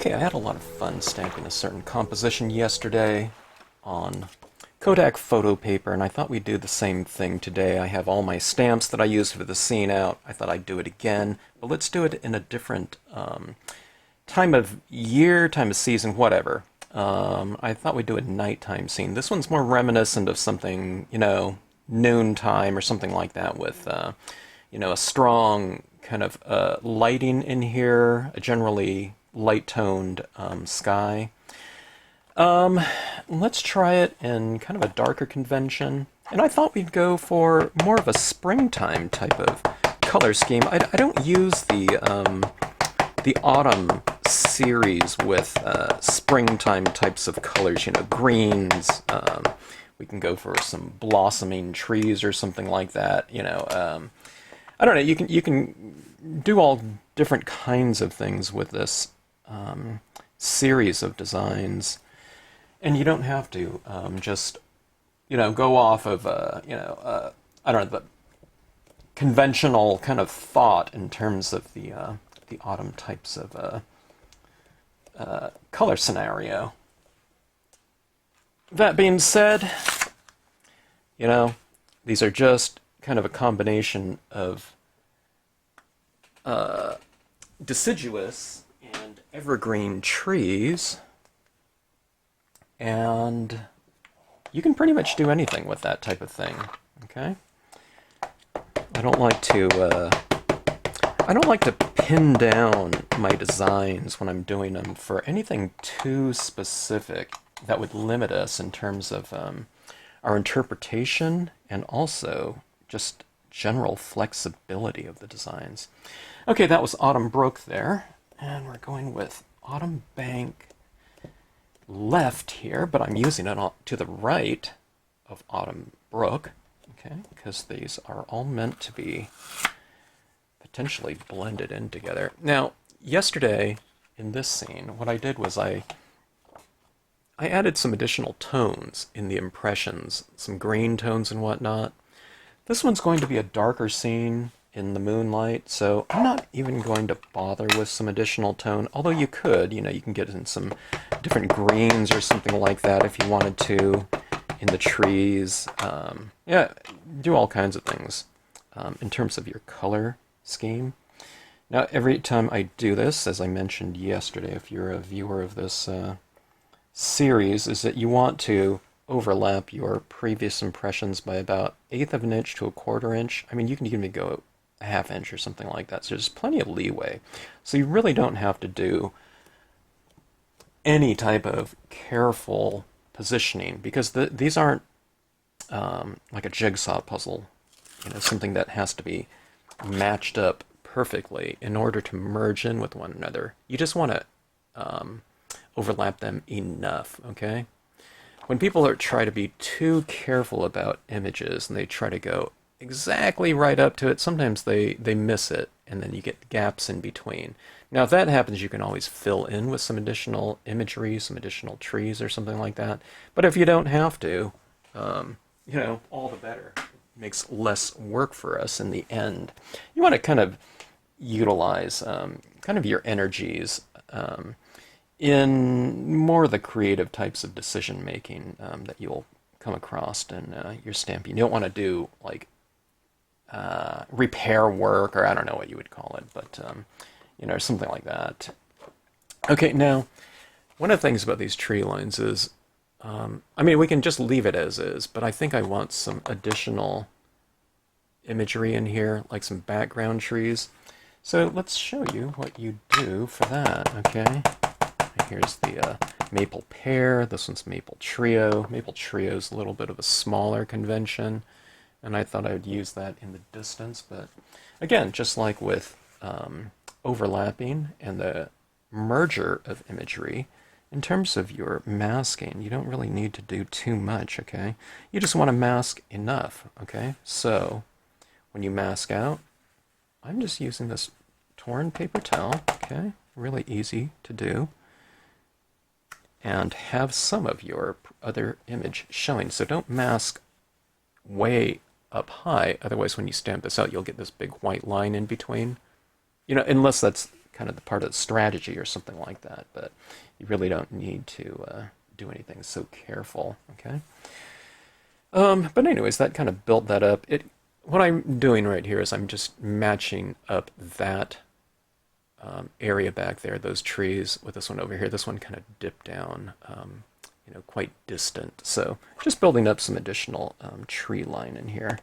Okay, I had a lot of fun stamping a certain composition yesterday on Kodak photo paper, and I thought we'd do the same thing today. I have all my stamps that I used for the scene out. I thought I'd do it again, but let's do it in a different time of year, time of season, whatever. I thought we'd do a nighttime scene. This one's more reminiscent of something, noontime or something like that with, a strong kind of lighting in here, a generally light-toned sky. Let's try it in kind of a darker convention. And I thought we'd go for more of a springtime type of color scheme. I don't use the autumn series with springtime types of colors, greens. We can go for some blossoming trees or something like that. I don't know. You can do all different kinds of things with this series of designs, and you don't have to just go off of I don't know, the conventional kind of thought in terms of the autumn types of color scenario. That being said, these are just kind of a combination of deciduous and evergreen trees, and you can pretty much do anything with that type of thing. Okay, I don't like to pin down my designs when I'm doing them for anything too specific that would limit us in terms of our interpretation and also just general flexibility of the designs. Okay, that was Autumn Brook there, and we're going with Autumn Bank left here, but I'm using it to the right of Autumn Brook, okay, because these are all meant to be potentially blended in together. Now, yesterday in this scene, what I did was I added some additional tones in the impressions, some green tones and whatnot. This one's going to be a darker scene in the moonlight, so I'm not even going to bother with some additional tone, although you could, you can get in some different greens or something like that if you wanted to, in the trees. Yeah, do all kinds of things in terms of your color scheme. Now, every time I do this, as I mentioned yesterday, if you're a viewer of this series, is that you want to overlap your previous impressions by about 1/8 of an inch to 1/4 inch. I mean, you can even go a 1/2 inch or something like that, so there's plenty of leeway. So you really don't have to do any type of careful positioning, because these aren't like a jigsaw puzzle, something that has to be matched up perfectly in order to merge in with one another. You just want to overlap them enough, okay? When people try to be too careful about images and they try to go exactly right up to it, sometimes they miss it, and then you get gaps in between. Now, if that happens, you can always fill in with some additional imagery, some additional trees or something like that. But if you don't have to, all the better. It makes less work for us in the end. You want to kind of utilize kind of your energies in more of the creative types of decision making that you'll come across in your stamping. You don't want to do like repair work, or I don't know what you would call it, but something like that. Okay, now one of the things about these tree lines is, we can just leave it as is, but I think I want some additional imagery in here, like some background trees. So let's show you what you do for that, okay? Here's the maple pear. This one's maple trio. Maple trio is a little bit of a smaller convention, and I thought I would use that in the distance. But again, just like with overlapping and the merger of imagery, in terms of your masking, you don't really need to do too much, okay? You just want to mask enough, okay? So when you mask out, I'm just using this torn paper towel, okay? Really easy to do. And have some of your other image showing. So don't mask way up high, otherwise when you stamp this out, you'll get this big white line in between. Unless that's kind of the part of the strategy or something like that, but you really don't need to do anything so careful, okay? But anyways, that kind of built that up. What I'm doing right here is I'm just matching up that area back there, those trees, with this one over here. This one kind of dipped down, quite distant. So just building up some additional tree line in here.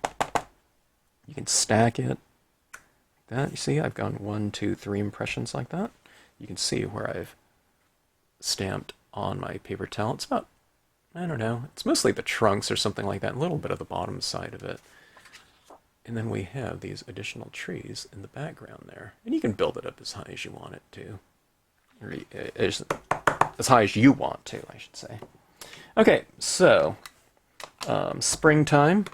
You can stack it like that. You see, I've gone 1, 2, 3 impressions like that. You can see where I've stamped on my paper towel. It's about, I don't know, it's mostly the trunks or something like that, a little bit of the bottom side of it. And then we have these additional trees in the background there. And you can build it up as high as you want it to. Or as high as you want to, I should say. Okay, so springtime.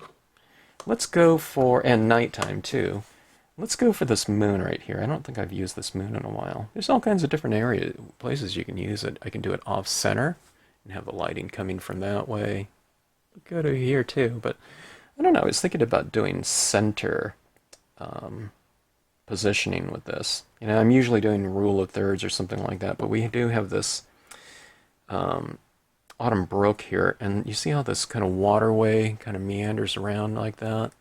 Let's go for, and nighttime too. Let's go for this moon right here. I don't think I've used this moon in a while. There's all kinds of different places you can use it. I can do it off center and have the lighting coming from that way. Go to here too, but I don't know. I was thinking about doing center positioning with this. I'm usually doing rule of thirds or something like that, but we do have this autumn brook here, and you see how this kind of waterway kind of meanders around like that?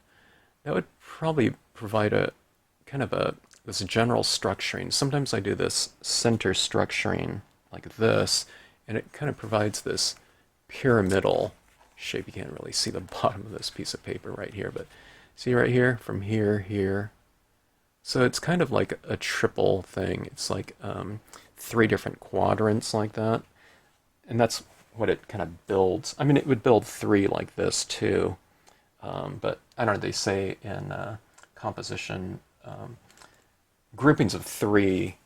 That would probably provide a kind of this general structuring. Sometimes I do this center structuring like this, and it kind of provides this pyramidal shape. You can't really see the bottom of this piece of paper right here, but see right here, from here. So it's kind of like a triple thing. It's like 3 different quadrants like that, and that's what it kind of builds. I mean, it would build 3 like this too, but I don't know, they say in composition, groupings of 3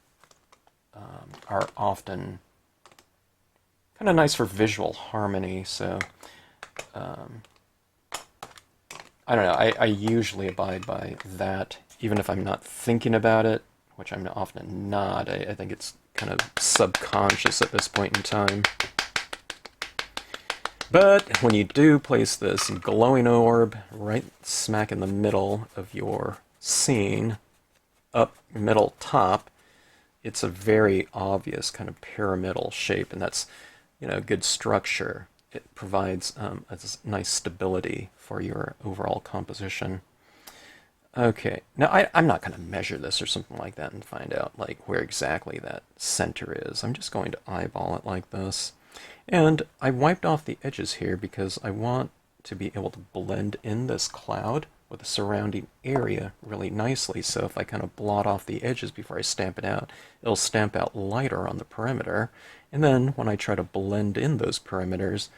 are often kind of nice for visual harmony, so I don't know, I usually abide by that, even if I'm not thinking about it, which I'm often not. I think it's kind of subconscious at this point in time. But when you do place this glowing orb right smack in the middle of your scene, up, middle, top, it's a very obvious kind of pyramidal shape, and that's, good structure. It provides a nice stability for your overall composition. Okay, now I'm not going to measure this or something like that and find out where exactly that center is. I'm just going to eyeball it like this. And I wiped off the edges here because I want to be able to blend in this cloud with the surrounding area really nicely. So if I kind of blot off the edges before I stamp it out, it'll stamp out lighter on the perimeter. And then when I try to blend in those perimeters,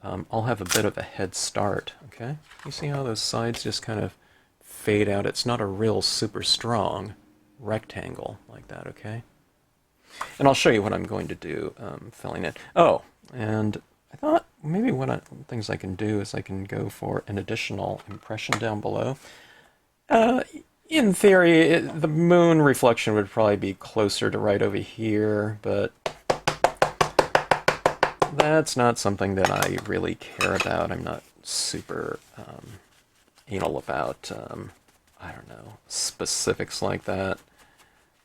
I'll have a bit of a head start, okay? You see how those sides just kind of fade out? It's not a real super strong rectangle like that, okay? And I'll show you what I'm going to do filling it. Oh, and I thought maybe one of the things I can do is I can go for an additional impression down below. In theory, the moon reflection would probably be closer to right over here, but that's not something that I really care about. I'm not super anal about, I don't know, specifics like that.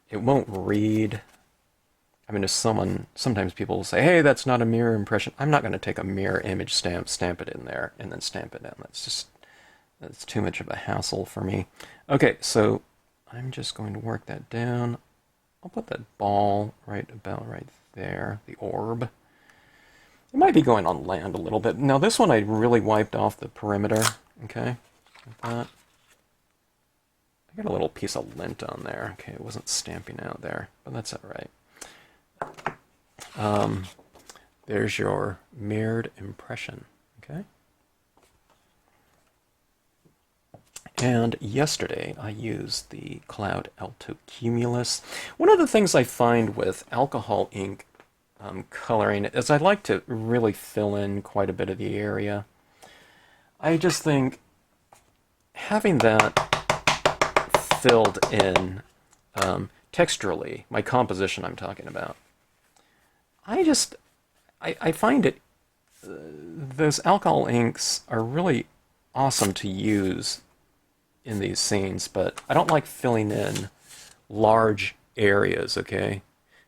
It won't read. I mean, if sometimes people will say, hey, that's not a mirror impression. I'm not going to take a mirror image stamp it in there, and then stamp it down. That's too much of a hassle for me. Okay, so I'm just going to work that down. I'll put that ball about right there, the orb. It might be going on land a little bit. Now, this one I really wiped off the perimeter, okay, like that. I got a little piece of lint on there. Okay, it wasn't stamping out there, but that's all right. There's your mirrored impression, okay? And yesterday I used the cloud Altocumulus. One of the things I find with alcohol ink coloring is I like to really fill in quite a bit of the area. I just think having that filled in texturally, my composition I'm talking about, I find it, those alcohol inks are really awesome to use in these scenes, but I don't like filling in large areas, okay?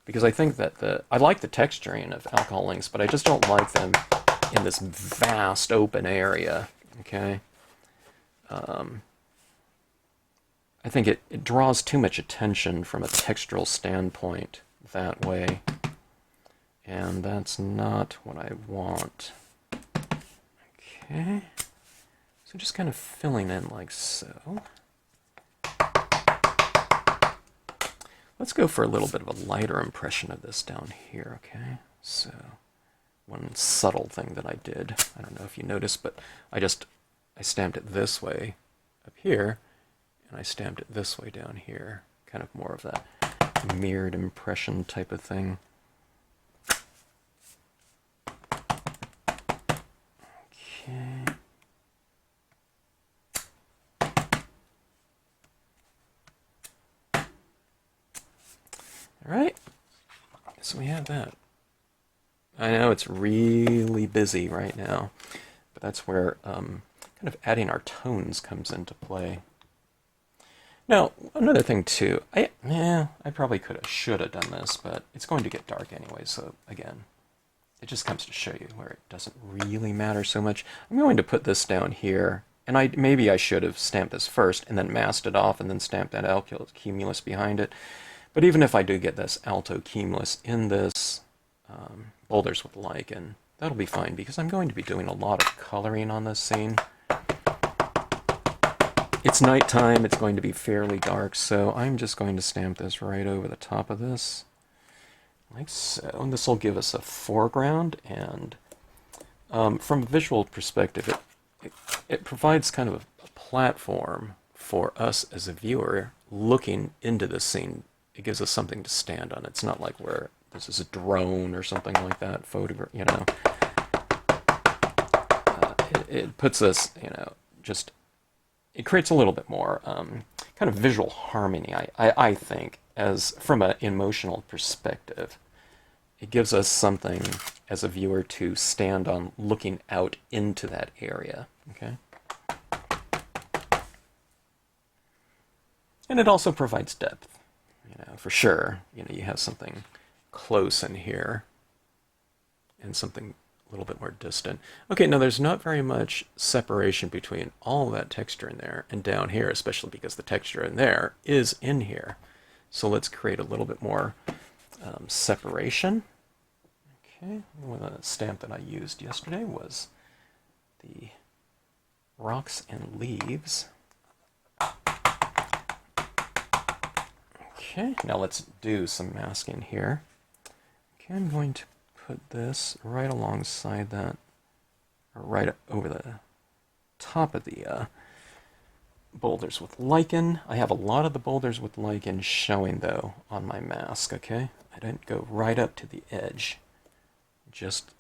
Because I think that I like the texturing of alcohol inks, but I just don't like them in this vast open area, okay? I think it draws too much attention from a textural standpoint that way, and that's not what I want. Okay, so just kind of filling in like so. Let's go for a little bit of a lighter impression of this down here, okay? So, one subtle thing that I did, I don't know if you noticed, but I stamped it this way up here, and I stamped it this way down here. Kind of more of that mirrored impression type of thing. Okay. Alright, so we have that. I know it's really busy right now, but that's where kind of adding our tones comes into play. Now, another thing too, I probably should have done this, but it's going to get dark anyway, so again, it just comes to show you where it doesn't really matter so much. I'm going to put this down here, and maybe I should have stamped this first and then masked it off and then stamped that Altocumulus behind it. But even if I do get this Altocumulus in this Boulders with Lichen, that'll be fine because I'm going to be doing a lot of coloring on this scene. It's nighttime, it's going to be fairly dark, so I'm just going to stamp this right over the top of this, like so. And this will give us a foreground, and from a visual perspective, it provides kind of a platform for us as a viewer looking into the scene. It gives us something to stand on. It's not like where this is a drone or something like that, photograph, you know. It puts us, you know, just, it creates a little bit more kind of visual harmony, I think, as from an emotional perspective. It gives us something as a viewer to stand on looking out into that area, okay? And it also provides depth, you know, for sure. You know, you have something close in here and something a little bit more distant. Okay, now there's not very much separation between all that texture in there and down here, especially because the texture in there is in here. So let's create a little bit more separation. Okay, the stamp that I used yesterday was the Rocks and Leaves. Okay, now let's do some masking here. Okay, I'm going to put this right alongside that, or right over the top of the Boulders with Lichen. I have a lot of the Boulders with Lichen showing, though, on my mask, okay? I didn't go right up to the edge, just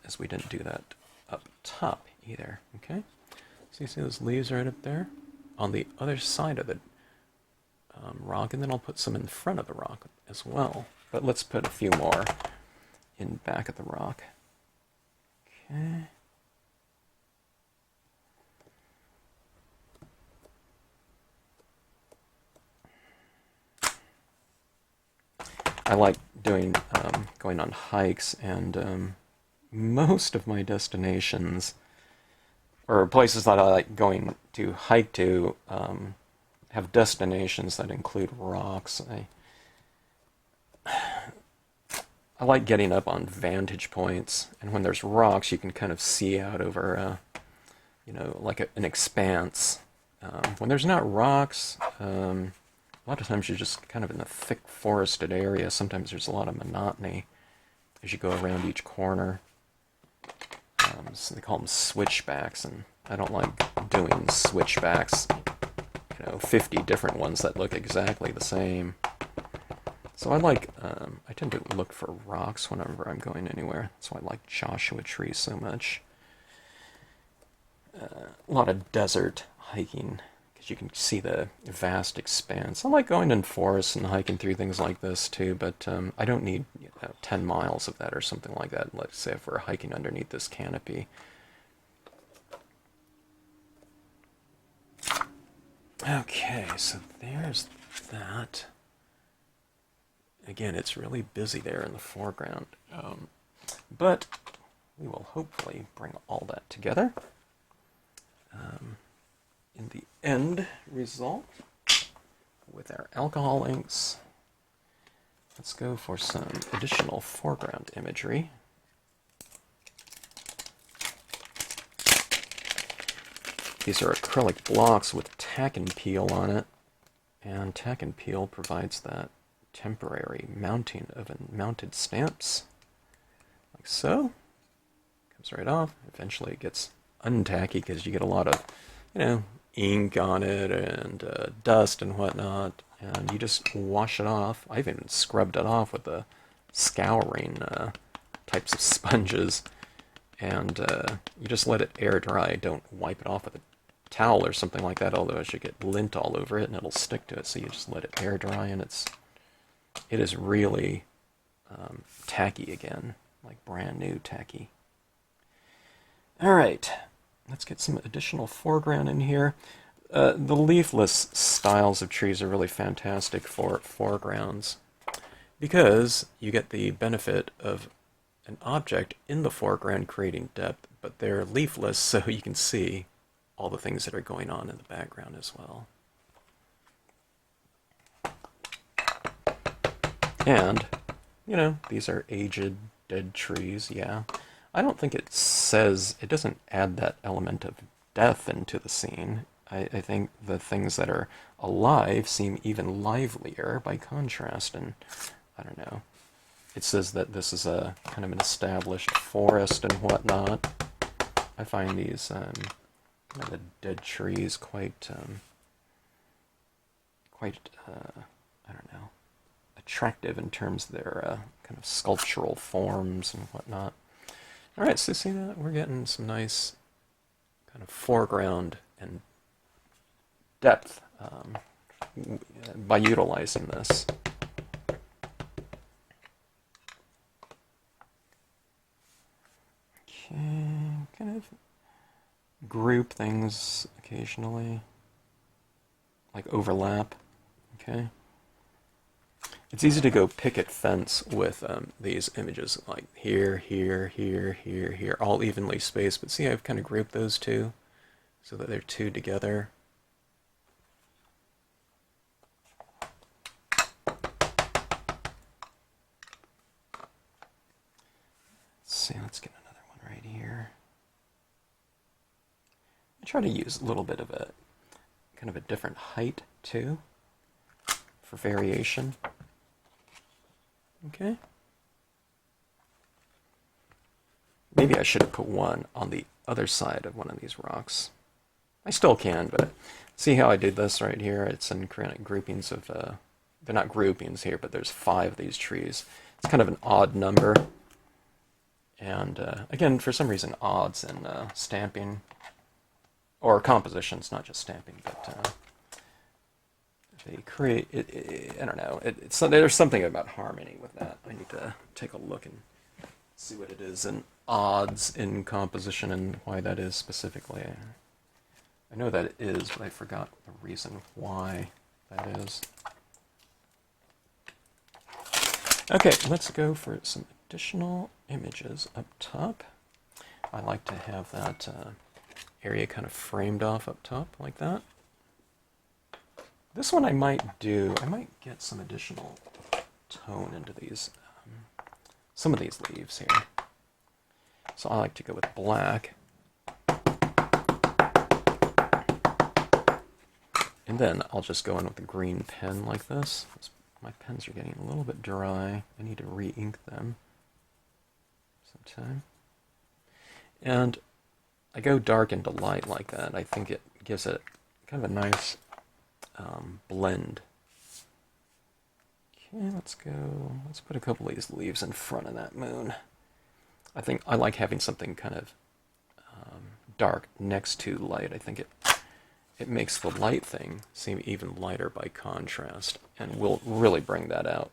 as we didn't do that up top either, okay? So you see those leaves right up there? On the other side of the rock, and then I'll put some in front of the rock as well. But let's put a few more in back of the rock. Okay. I like doing going on hikes, and most of my destinations, or places that I like going to hike to, have destinations that include rocks. I like getting up on vantage points, and when there's rocks, you can kind of see out over, you know, like an expanse. When there's not rocks, a lot of times you're just kind of in a thick forested area. Sometimes there's a lot of monotony as you go around each corner. So they call them switchbacks, and I don't like doing switchbacks, you know, 50 different ones that look exactly the same. So I like, I tend to look for rocks whenever I'm going anywhere. That's why I like Joshua Tree so much. A lot of desert hiking, because you can see the vast expanse. I like going in forests and hiking through things like this too, but I don't need 10 miles of that or something like that. Let's say if we're hiking underneath this canopy. Okay, so there's that. again, it's really busy there in the foreground. But we will hopefully bring all that together in the end result with our alcohol inks. Let's go for some additional foreground imagery. These are acrylic blocks with tack and peel on it, and tack and peel provides that temporary mounting of mounted stamps, like so. Comes right off. Eventually it gets untacky because you get a lot of, ink on it and dust and whatnot, and you just wash it off. I've even scrubbed it off with the scouring types of sponges, and you just let it air dry. Don't wipe it off with a towel or something like that, although it should get lint all over it and it'll stick to it. So you just let it air dry, and it is really tacky again, like brand new tacky. All right, let's get some additional foreground in here. The leafless styles of trees are really fantastic for foregrounds because you get the benefit of an object in the foreground creating depth, but they're leafless, so you can see all the things that are going on in the background as well. And, these are aged, dead trees, yeah. I don't think it doesn't add that element of death into the scene. I think the things that are alive seem even livelier by contrast, and I don't know. It says that this is a kind of an established forest and whatnot. I find these the dead trees quite I don't know, attractive in terms of their kind of sculptural forms and whatnot. All right, so see that we're getting some nice kind of foreground and depth by utilizing this. Okay, kind of group things occasionally, like overlap. Okay. It's easy to go picket fence with these images, like here, here, here, here, here, all evenly spaced. But see, I've kind of grouped those two so that they're two together. Let's see, let's get another one right here. I try to use a little bit of a kind of a different height too for variation. Okay. Maybe I should have put one on the other side of one of these rocks. I still can, but see how I did this right here? It's in groupings of, they're not groupings here, but there's 5 of these trees. It's kind of an odd number. And again, for some reason, odds in stamping, or compositions, not just stamping, but they create, I don't know, there's something about harmony with that. I need to take a look and see what it is in odds in composition and why that is specifically. I know that it is, but I forgot the reason why that is. Okay, let's go for some additional images up top. I like to have that area kind of framed off up top like that. This one I might get some additional tone into these, some of these leaves here. So I like to go with black. And then I'll just go in with a green pen like this. My pens are getting a little bit dry. I need to re-ink them sometime. And I go dark into light like that. I think it gives it kind of a nice blend. Okay, let's put a couple of these leaves in front of that moon. I think I like having something kind of dark next to light. I think it makes the light thing seem even lighter by contrast, and we'll really bring that out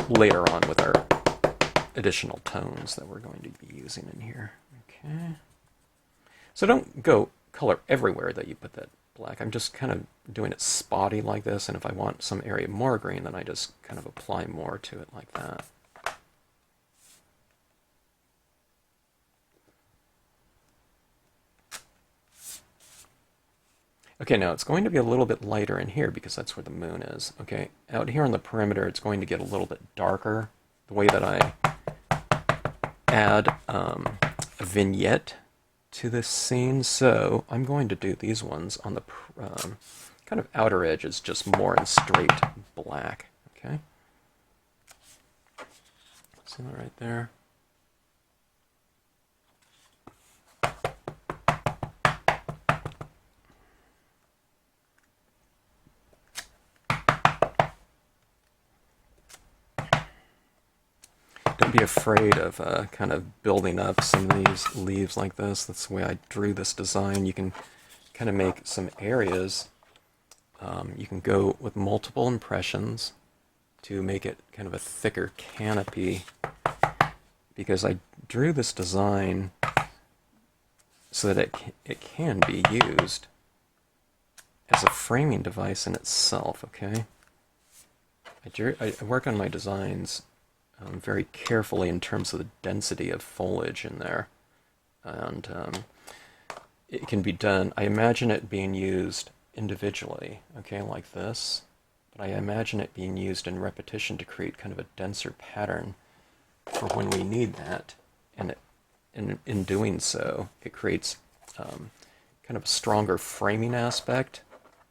later on with our additional tones that we're going to be using in here. Okay. So don't go color everywhere that you put that black. I'm just kind of doing it spotty like this, and if I want some area more green, then I just kind of apply more to it like that. Okay, now it's going to be a little bit lighter in here because that's where the moon is. Okay, out here on the perimeter, it's going to get a little bit darker. The way that I add a vignette to this scene, so I'm going to do these ones on the kind of outer edges, just more in straight black. Okay, see that right there? Don't be afraid of kind of building up some of these leaves like this. That's the way I drew this design. You can kind of make some areas. You can go with multiple impressions to make it kind of a thicker canopy, because I drew this design so that it can be used as a framing device in itself, okay? I work on my designs very carefully in terms of the density of foliage in there. And it can be done, I imagine it being used individually, okay, like this. But I imagine it being used in repetition to create kind of a denser pattern for when we need that. And in doing so, it creates kind of a stronger framing aspect,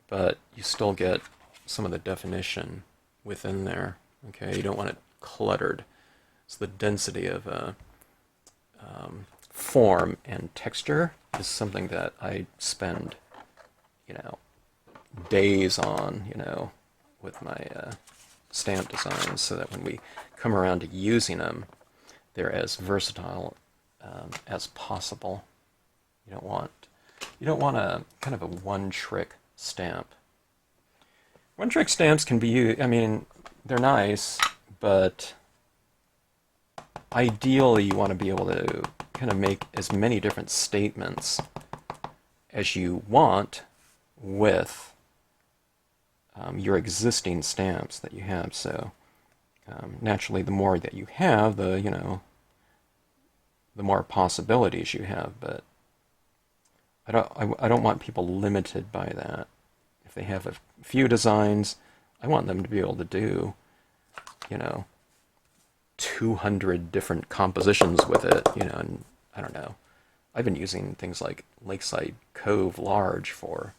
but you still get some of the definition within there. Okay, you don't want it cluttered. So the density of form and texture is something that I spend, days on, with my stamp designs, so that when we come around to using them, they're as versatile as possible. You don't want a kind of a one-trick stamp. One-trick stamps can be used, I mean, they're nice, but ideally you want to be able to kind of make as many different statements as you want with your existing stamps that you have. So naturally, the more that you have, the more possibilities you have. But I don't want people limited by that. If they have a few designs, I want them to be able to do 200 different compositions with it, and I don't know. I've been using things like Lakeside Cove Large for,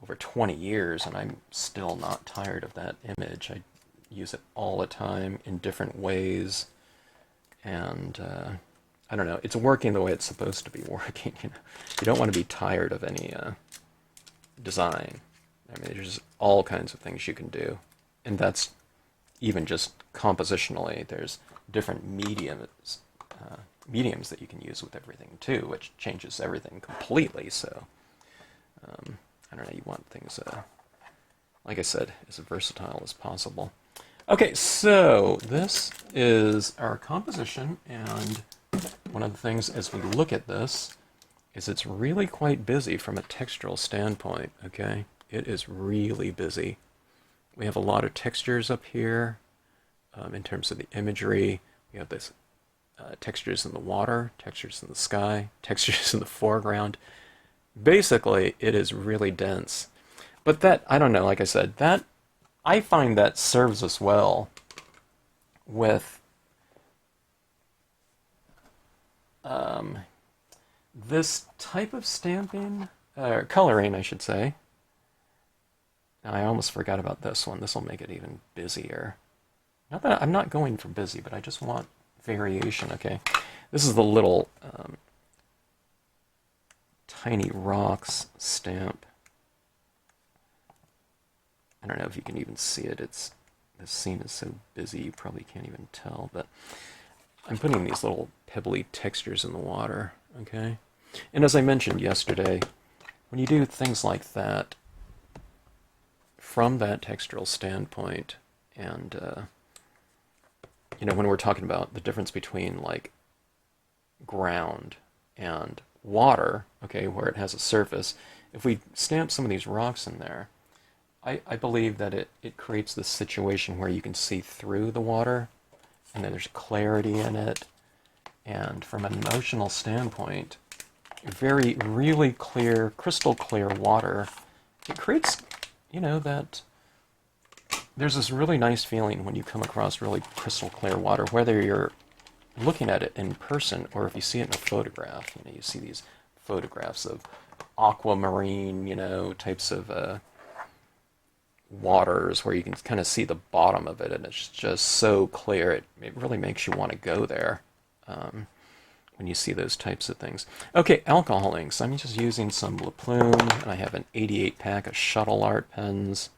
over 20 years, and I'm still not tired of that image. I use it all the time in different ways, and I don't know, it's working the way it's supposed to be working. You don't want to be tired of any design. I mean, there's all kinds of things you can do, and that's even just compositionally. There's different mediums that you can use with everything too, which changes everything completely. So I don't know, you want things, like I said, as versatile as possible. Okay, so this is our composition, and one of the things as we look at this is it's really quite busy from a textural standpoint, okay? It is really busy. We have a lot of textures up here in terms of the imagery. We have this textures in the water, textures in the sky, textures in the foreground. Basically, it is really dense. But that, I don't know, like I said, that I find that serves us well with this type of stamping, or coloring, I should say. Now, I almost forgot about this one. This will make it even busier. Not that I'm not going for busy, but I just want variation, okay? This is the little tiny rocks stamp. I don't know if you can even see it. This scene is so busy you probably can't even tell, but I'm putting these little pebbly textures in the water, okay? And as I mentioned yesterday, when you do things like that, from that textural standpoint, and when we're talking about the difference between like ground and water, okay, where it has a surface, if we stamp some of these rocks in there, I believe that it creates this situation where you can see through the water, and then there's clarity in it, and from an emotional standpoint, very, really clear, crystal clear water, it creates, you know, that there's this really nice feeling when you come across really crystal clear water, whether you're looking at it in person or if you see it in a photograph. You know, you see these photographs of aquamarine, you know, types of waters where you can kind of see the bottom of it, and it's just so clear. It really makes you want to go there when you see those types of things. Okay, alcohol inks. I'm just using some La Plume, and I have an 88 pack of Shuttle Art pens.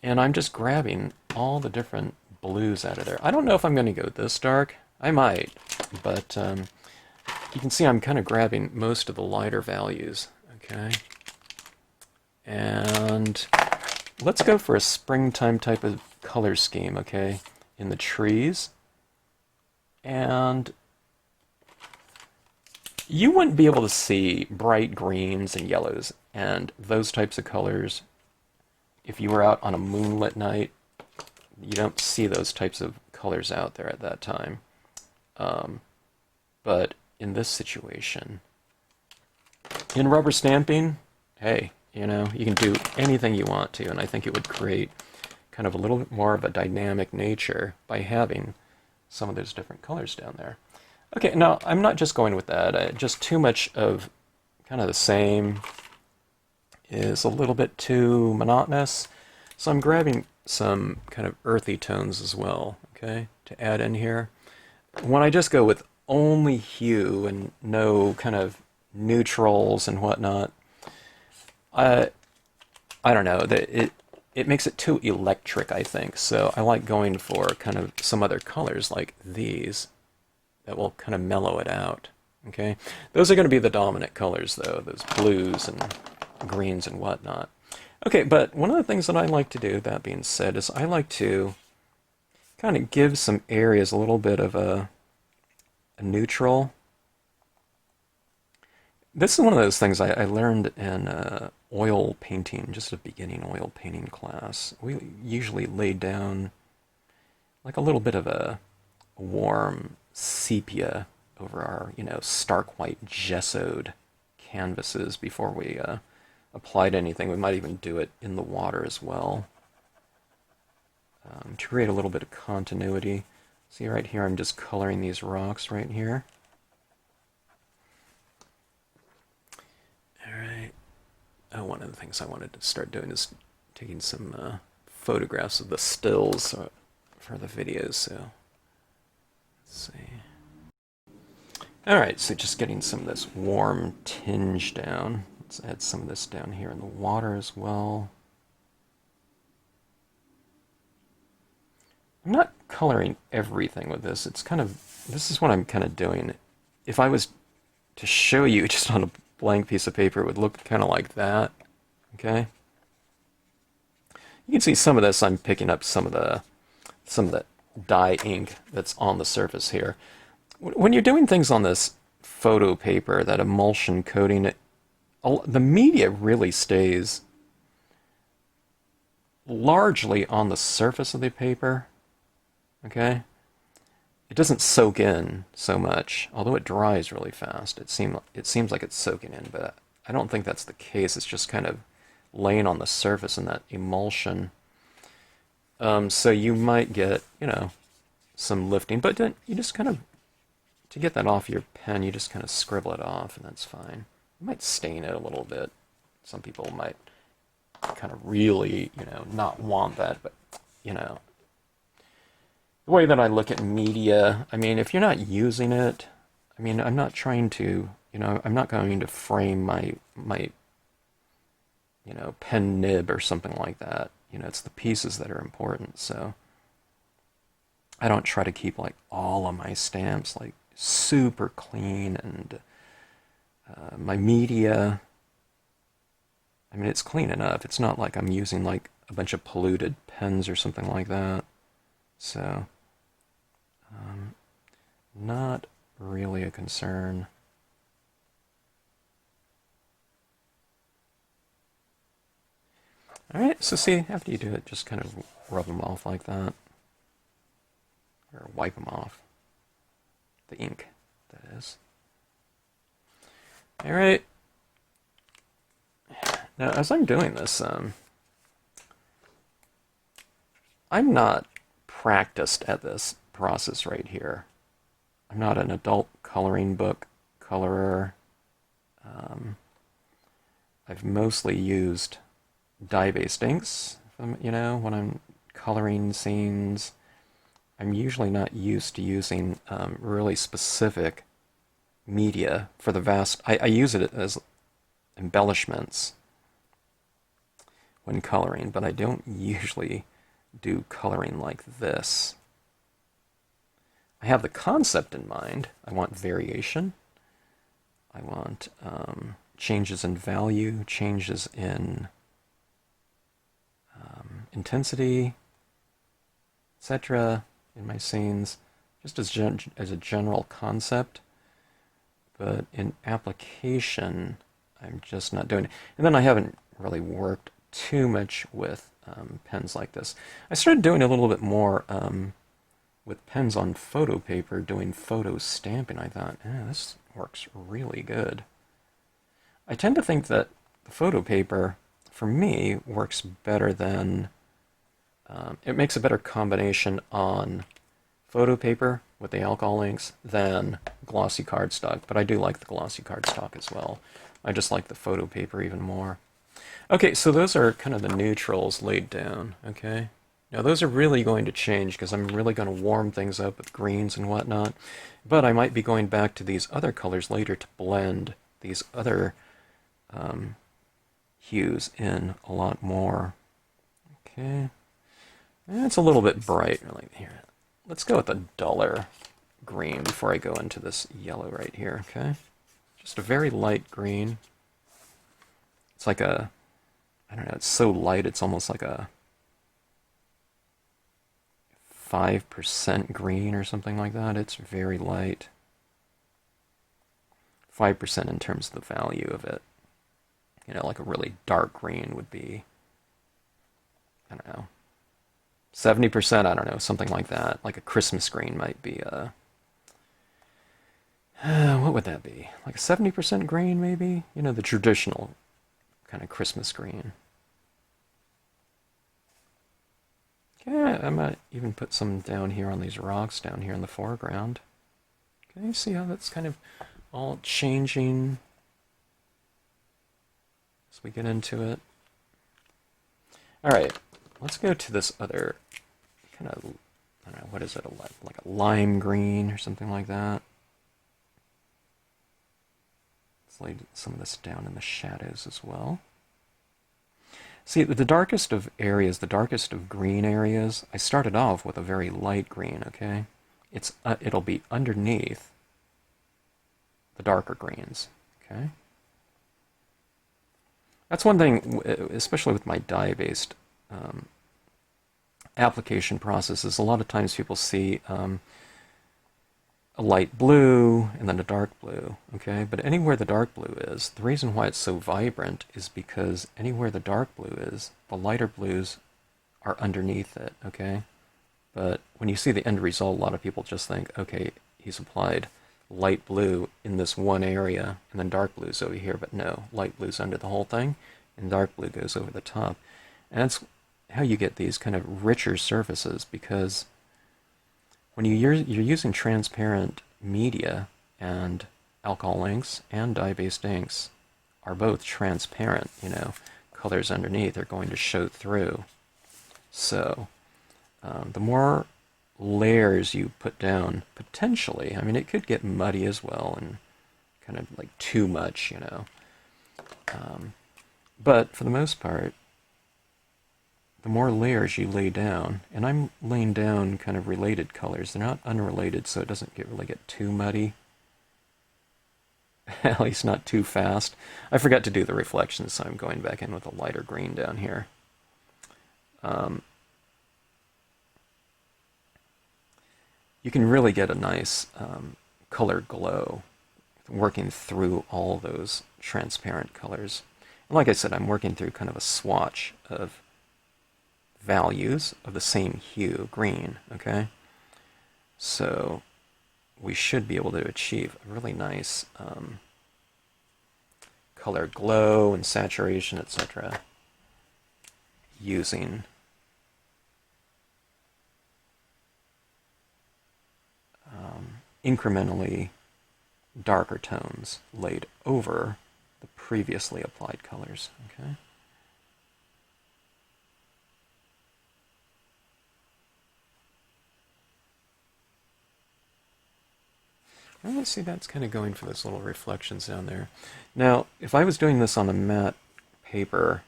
And I'm just grabbing all the different blues out of there. I don't know if I'm going to go this dark. I might, but you can see I'm kind of grabbing most of the lighter values. Okay. And let's go for a springtime type of color scheme, okay, in the trees. And you wouldn't be able to see bright greens and yellows and those types of colors if you were out on a moonlit night. You don't see those types of colors out there at that time. But in this situation, in rubber stamping, hey, you know, you can do anything you want to, and I think it would create kind of a little bit more of a dynamic nature by having some of those different colors down there. Okay, now I'm not just going with that. Just too much of kind of the same is a little bit too monotonous. So I'm grabbing some kind of earthy tones as well, okay, to add in here. When I just go with only hue and no kind of neutrals and whatnot, I don't know, it makes it too electric, I think. So I like going for kind of some other colors like these that will kind of mellow it out. Okay, those are going to be the dominant colors, though, those blues and greens and whatnot. Okay, but one of the things that I like to do, that being said, is I like to kind of give some areas a little bit of a neutral. This is one of those things I learned in oil painting, just a beginning oil painting class. We usually lay down like a little bit of a warm sepia over our, you know, stark white gessoed canvases before we applied anything. We might even do it in the water as well to create a little bit of continuity. See right here, I'm just coloring these rocks right here. Alright. Oh, one of the things I wanted to start doing is taking some photographs of the stills for the videos, so let's see. Alright, so just getting some of this warm tinge down. Let's add some of this down here in the water as well. I'm not coloring everything with this. It's kind of, this is what I'm kind of doing. If I was to show you just on a blank piece of paper, it would look kind of like that. Okay? You can see some of this, I'm picking up some of the dye ink that's on the surface here. When you're doing things on this photo paper, that emulsion coating, the media really stays largely on the surface of the paper. Okay? It doesn't soak in so much, although it dries really fast. It seems like it's soaking in, but I don't think that's the case. It's just kind of laying on the surface in that emulsion. So you might get, you know, some lifting, but then you just kind of, to get that off your pen, you just kind of scribble it off, and that's fine. You might stain it a little bit. Some people might kind of really, you know, not want that, but, you know, the way that I look at media, I mean, if you're not using it, I mean, I'm not trying to, you know, I'm not going to frame my you know, pen nib or something like that. You know, it's the pieces that are important, so I don't try to keep, like, all of my stamps, like, super clean, and my media, I mean, it's clean enough. It's not like I'm using, like, a bunch of polluted pens or something like that. So, not really a concern. Alright, so see, after you do it, just kind of rub them off like that. Or wipe them off. The ink, that is. Alright. Now, as I'm doing this, I'm not practiced at this process right here. I'm not an adult coloring book colorer. I've mostly used dye-based inks, when I'm coloring scenes. I'm usually not used to using really specific media for the vast... I use it as embellishments when coloring, but I don't usually do coloring like this. I have the concept in mind. I want variation. I want changes in value, changes in intensity, etc. in my scenes, just as a general concept. But in application, I'm just not doing it. And then I haven't really worked too much with pens like this. I started doing a little bit more with pens on photo paper, doing photo stamping. I thought, this works really good. I tend to think that the photo paper, for me, works better than... it makes a better combination on photo paper with the alcohol inks than glossy cardstock, but I do like the glossy cardstock as well. I just like the photo paper even more. Okay, so those are kind of the neutrals laid down, okay? Now those are really going to change because I'm really going to warm things up with greens and whatnot, but I might be going back to these other colors later to blend these other hues in a lot more. Okay, it's a little bit bright really here. Let's go with a duller green before I go into this yellow right here, okay? Just a very light green. It's like a, I don't know, it's so light it's almost like a 5% green or something like that. It's very light. 5% in terms of the value of it. Like a really dark green would be, I don't know, 70%, I don't know, something like that. Like a Christmas green might be what would that be? Like a 70% green, maybe? The traditional kind of Christmas green. Okay, I might even put some down here on these rocks down here in the foreground. Okay, see how that's kind of all changing as we get into it. Alright, let's go to this other kind of, I don't know, what is it, like a lime green or something like that. Let's lay some of this down in the shadows as well. See, the darkest of areas, the darkest of green areas, I started off with a very light green, okay? It'll be underneath the darker greens, okay? That's one thing, especially with my dye-based application processes. A lot of times people see a light blue and then a dark blue, okay? But anywhere the dark blue is, the reason why it's so vibrant is because anywhere the dark blue is, the lighter blues are underneath it, okay? But when you see the end result, a lot of people just think, okay, he's applied light blue in this one area, and then dark blue's over here, but no, light blue's under the whole thing, and dark blue goes over the top. And that's how you get these kind of richer surfaces, because when you're using transparent media, and alcohol inks and dye-based inks are both transparent, colors underneath are going to show through. So the more layers you put down, potentially, I mean, it could get muddy as well and kind of like too much, but for the most part, the more layers you lay down, and I'm laying down kind of related colors. They're not unrelated, so it doesn't really get too muddy. At least not too fast. I forgot to do the reflections, so I'm going back in with a lighter green down here. You can really get a nice color glow working through all those transparent colors. Like I said, I'm working through kind of a swatch of values of the same hue, green, okay? So we should be able to achieve a really nice color glow and saturation, etc. using incrementally darker tones laid over the previously applied colors, okay? Well, let's see, that's kind of going for those little reflections down there. Now, if I was doing this on a matte paper,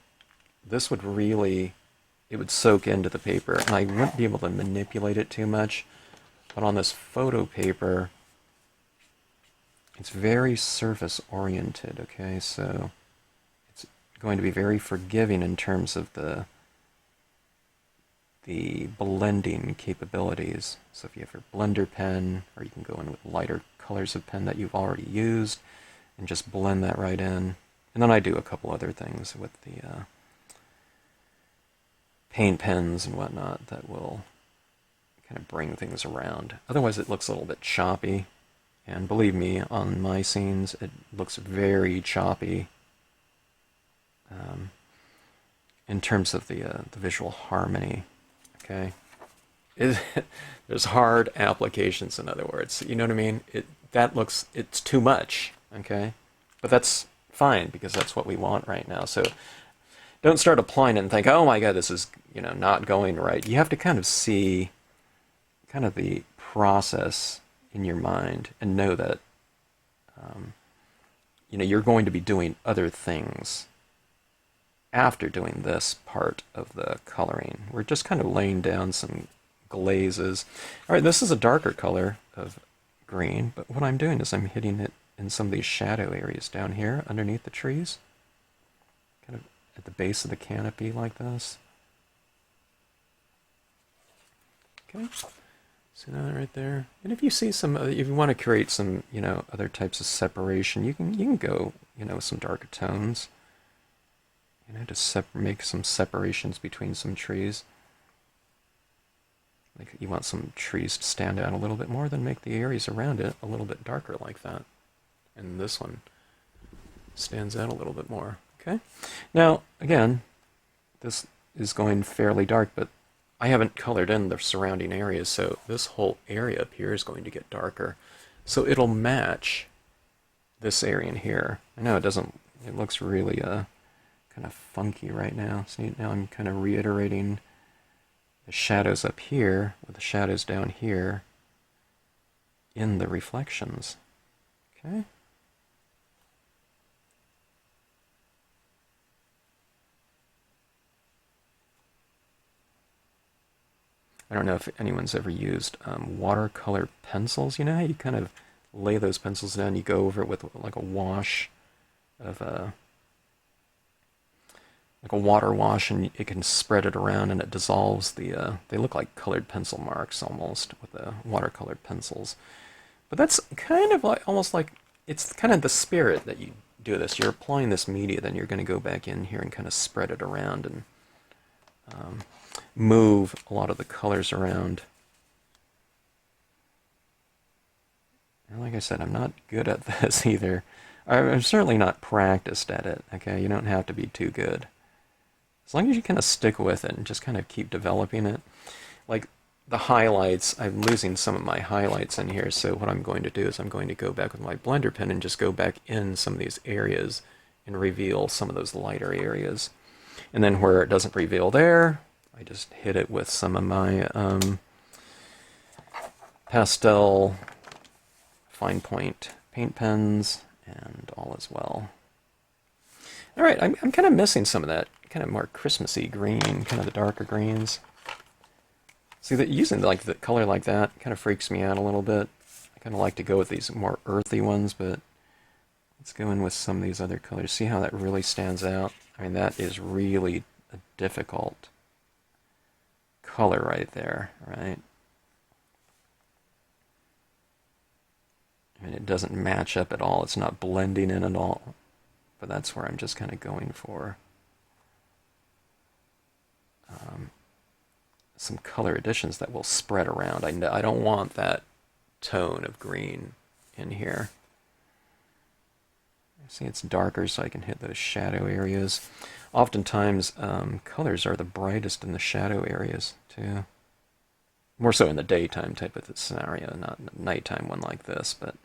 this would really, it would soak into the paper, and I wouldn't be able to manipulate it too much. But on this photo paper, it's very surface oriented, okay? So it's going to be very forgiving in terms of the blending capabilities. So if you have your blender pen, or you can go in with lighter colors of pen that you've already used and just blend that right in. And then I do a couple other things with the paint pens and whatnot that will kind of bring things around. Otherwise it looks a little bit choppy. And believe me, on my scenes, it looks very choppy in terms of the visual harmony. Okay, there's hard applications. In other words, you know what I mean. It's too much. Okay, but that's fine because that's what we want right now. So don't start applying it and think, oh my God, this is not going right. You have to kind of see kind of the process in your mind and know that you're going to be doing other things after doing this part of the coloring. We're just kind of laying down some glazes. All right, this is a darker color of green, but what I'm doing is I'm hitting it in some of these shadow areas down here underneath the trees, kind of at the base of the canopy like this. Okay. See that right there? And if you see some, if you want to create some, other types of separation, you can go, with some darker tones, to make some separations between some trees. Like you want some trees to stand out a little bit more, then make the areas around it a little bit darker like that. And this one stands out a little bit more. Okay. Now, again, this is going fairly dark, but I haven't colored in the surrounding areas, so this whole area up here is going to get darker. So it'll match this area in here. I know it looks really kind of funky right now. See, now I'm kind of reiterating the shadows up here with the shadows down here in the reflections. Okay? I don't know if anyone's ever used watercolor pencils. You know how you kind of lay those pencils down, you go over it with like a wash of like a water wash, and it can spread it around and it dissolves the, they look like colored pencil marks almost with the watercolored pencils. But that's kind of like, almost like, it's kind of the spirit that you do this. You're applying this media, then you're going to go back in here and kind of spread it around and move a lot of the colors around. And like I said, I'm not good at this either. I'm certainly not practiced at it, okay? You don't have to be too good. As long as you kind of stick with it and just kind of keep developing it. Like the highlights, I'm losing some of my highlights in here, so what I'm going to do is I'm going to go back with my blender pen and just go back in some of these areas and reveal some of those lighter areas. And then where it doesn't reveal there, I just hit it with some of my pastel fine point paint pens and all as well. All right, I'm kind of missing some of that kind of more Christmassy green, kind of the darker greens. See, that using like the color like that kind of freaks me out a little bit. I kind of like to go with these more earthy ones, but let's go in with some of these other colors. See how that really stands out? I mean, that is really a difficult color right there, right? I mean, it doesn't match up at all. It's not blending in at all. but that's where I'm just kind of going for some color additions that will spread around. I don't want that tone of green in here. See, it's darker, so I can hit those shadow areas. Oftentimes, colors are the brightest in the shadow areas, too. More so in the daytime type of scenario, not in a nighttime one like this, but,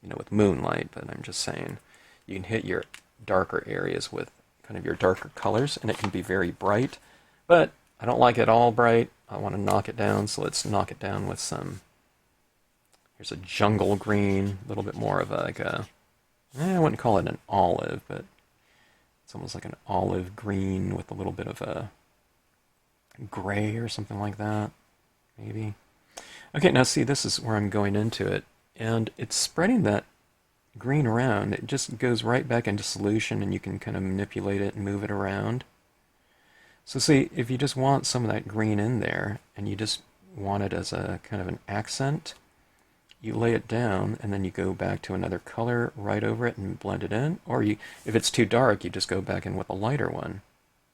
you know, with moonlight. But I'm just saying, you can hit your darker areas with kind of your darker colors, and it can be very bright. But I don't like it all bright. I want to knock it down, so let's knock it down with some... Here's a jungle green, a little bit more of like a... I wouldn't call it an olive, but it's almost like an olive green with a little bit of a gray or something like that, maybe. Okay, now see, this is where I'm going into it, and it's spreading that green around. It just goes right back into solution, and you can kind of manipulate it and move it around. So see, if you just want some of that green in there, and you just want it as a kind of an accent, you lay it down, and then you go back to another color right over it and blend it in. Or you, if it's too dark, you just go back in with a lighter one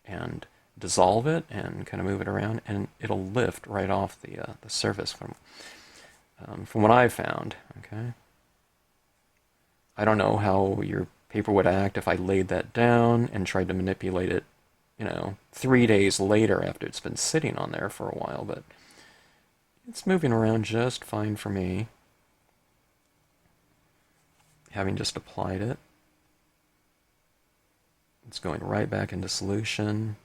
and dissolve it and kind of move it around, and it'll lift right off the surface from what I've found. Okay. I don't know how your paper would act if I laid that down and tried to manipulate it, 3 days later after it's been sitting on there for a while, but it's moving around just fine for me, having just applied it. It's going right back into solution.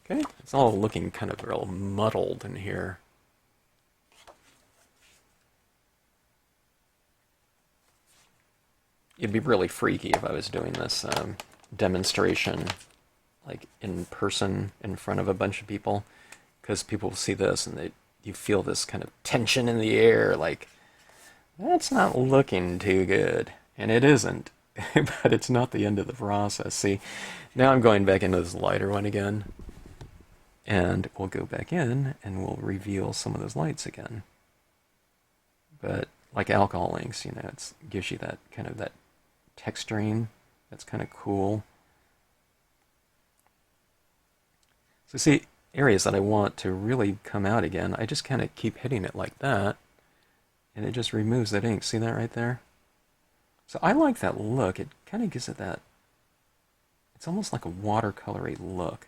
Okay, it's all looking kind of real muddled in here. It'd be really freaky if I was doing this demonstration like in person in front of a bunch of people, because people will see this and you feel this kind of tension in the air, like that's not looking too good, and it isn't. But it's not the end of the process. See, now I'm going back into this lighter one again, and we'll go back in and we'll reveal some of those lights again. But like alcohol inks, it gives you that kind of that texturing that's kind of cool. So see, areas that I want to really come out again, I just kind of keep hitting it like that, and it just removes that ink. See that right there? So I like that look. It kind of gives it that, it's almost like a watercolory look.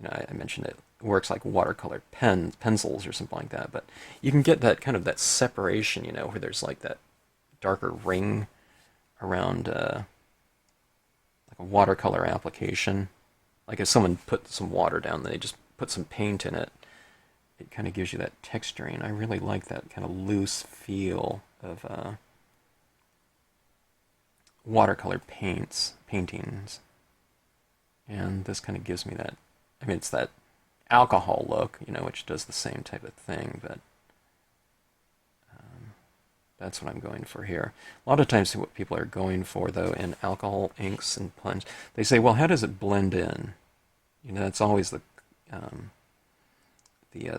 I mentioned it works like watercolor pencils or something like that, but you can get that kind of that separation, where there's like that darker ring around like a watercolor application. Like if someone put some water down, they just put some paint in it, it kind of gives you that texturing. I really like that kind of loose feel of watercolor paintings. And this kind of gives me that, it's that alcohol look, which does the same type of thing, but that's what I'm going for here. A lot of times what people are going for, though, in alcohol inks and plunge, they say, well, how does it blend in? That's always the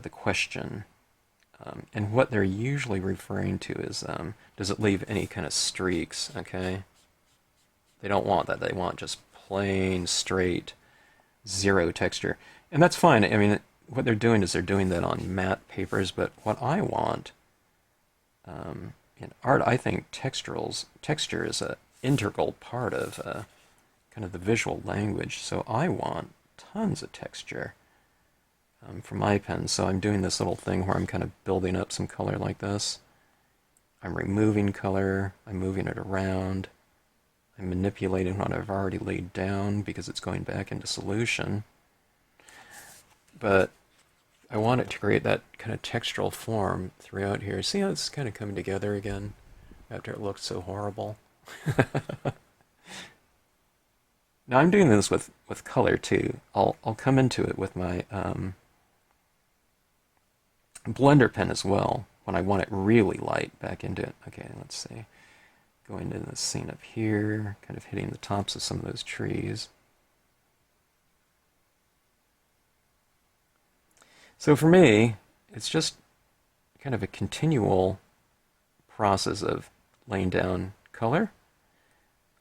question. And what they're usually referring to is, does it leave any kind of streaks, okay? They don't want that. They want just plain, straight, zero texture. And that's fine. What they're doing is they're doing that on matte papers, but what I want... in art, I think texture is an integral part of kind of the visual language. So I want tons of texture for my pen. So I'm doing this little thing where I'm kind of building up some color like this. I'm removing color. I'm moving it around. I'm manipulating what I've already laid down because it's going back into solution. But I want it to create that kind of textural form throughout here. See how it's kind of coming together again after it looked so horrible? Now I'm doing this with color too. I'll come into it with my blender pen as well when I want it really light back into it. Okay, let's see. Going into the scene up here, kind of hitting the tops of some of those trees. So for me, it's just kind of a continual process of laying down color,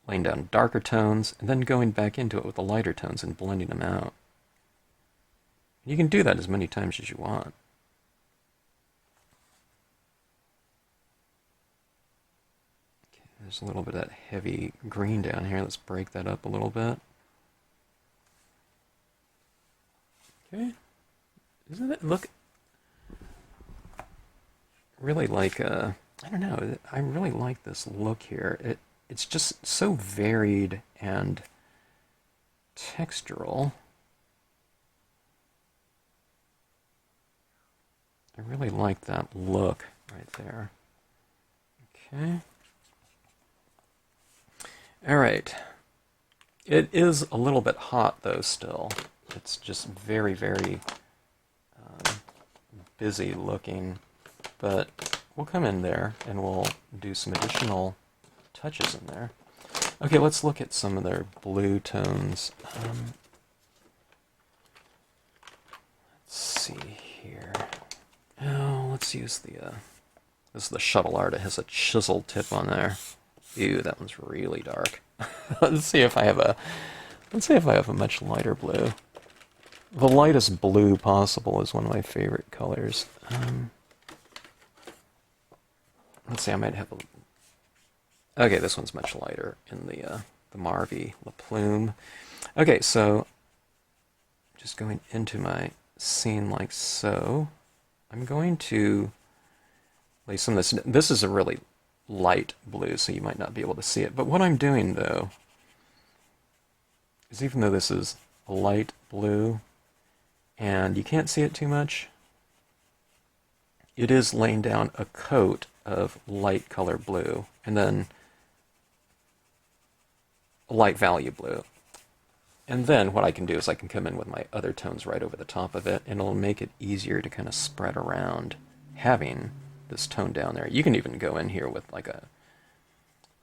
laying down darker tones, and then going back into it with the lighter tones and blending them out. You can do that as many times as you want. Okay, there's a little bit of that heavy green down here. Let's break that up a little bit. Okay. Doesn't it look really like I don't know, I really like this look here. It's just so varied and textural. I really like that look right there. Okay. Alright. It is a little bit hot though still. It's just very, very busy looking. But we'll come in there and we'll do some additional touches in there. Okay, let's look at some of their blue tones. Let's see here. Oh, let's use the, this is the Shuttle Art. It has a chisel tip on there. Ew, that one's really dark. Let's see if I have a much lighter blue. The lightest blue possible is one of my favorite colors. Let's see, I might have a... Okay, this one's much lighter in the Marvy, La Plume. Okay, so just going into my scene like so. I'm going to lay some of this... This is a really light blue, so you might not be able to see it. But what I'm doing, though, is even though this is a light blue, and you can't see it too much, it is laying down a coat of light color blue, and then a light value blue. And then what I can do is I can come in with my other tones right over the top of it, and it'll make it easier to kind of spread around having this tone down there. You can even go in here with like a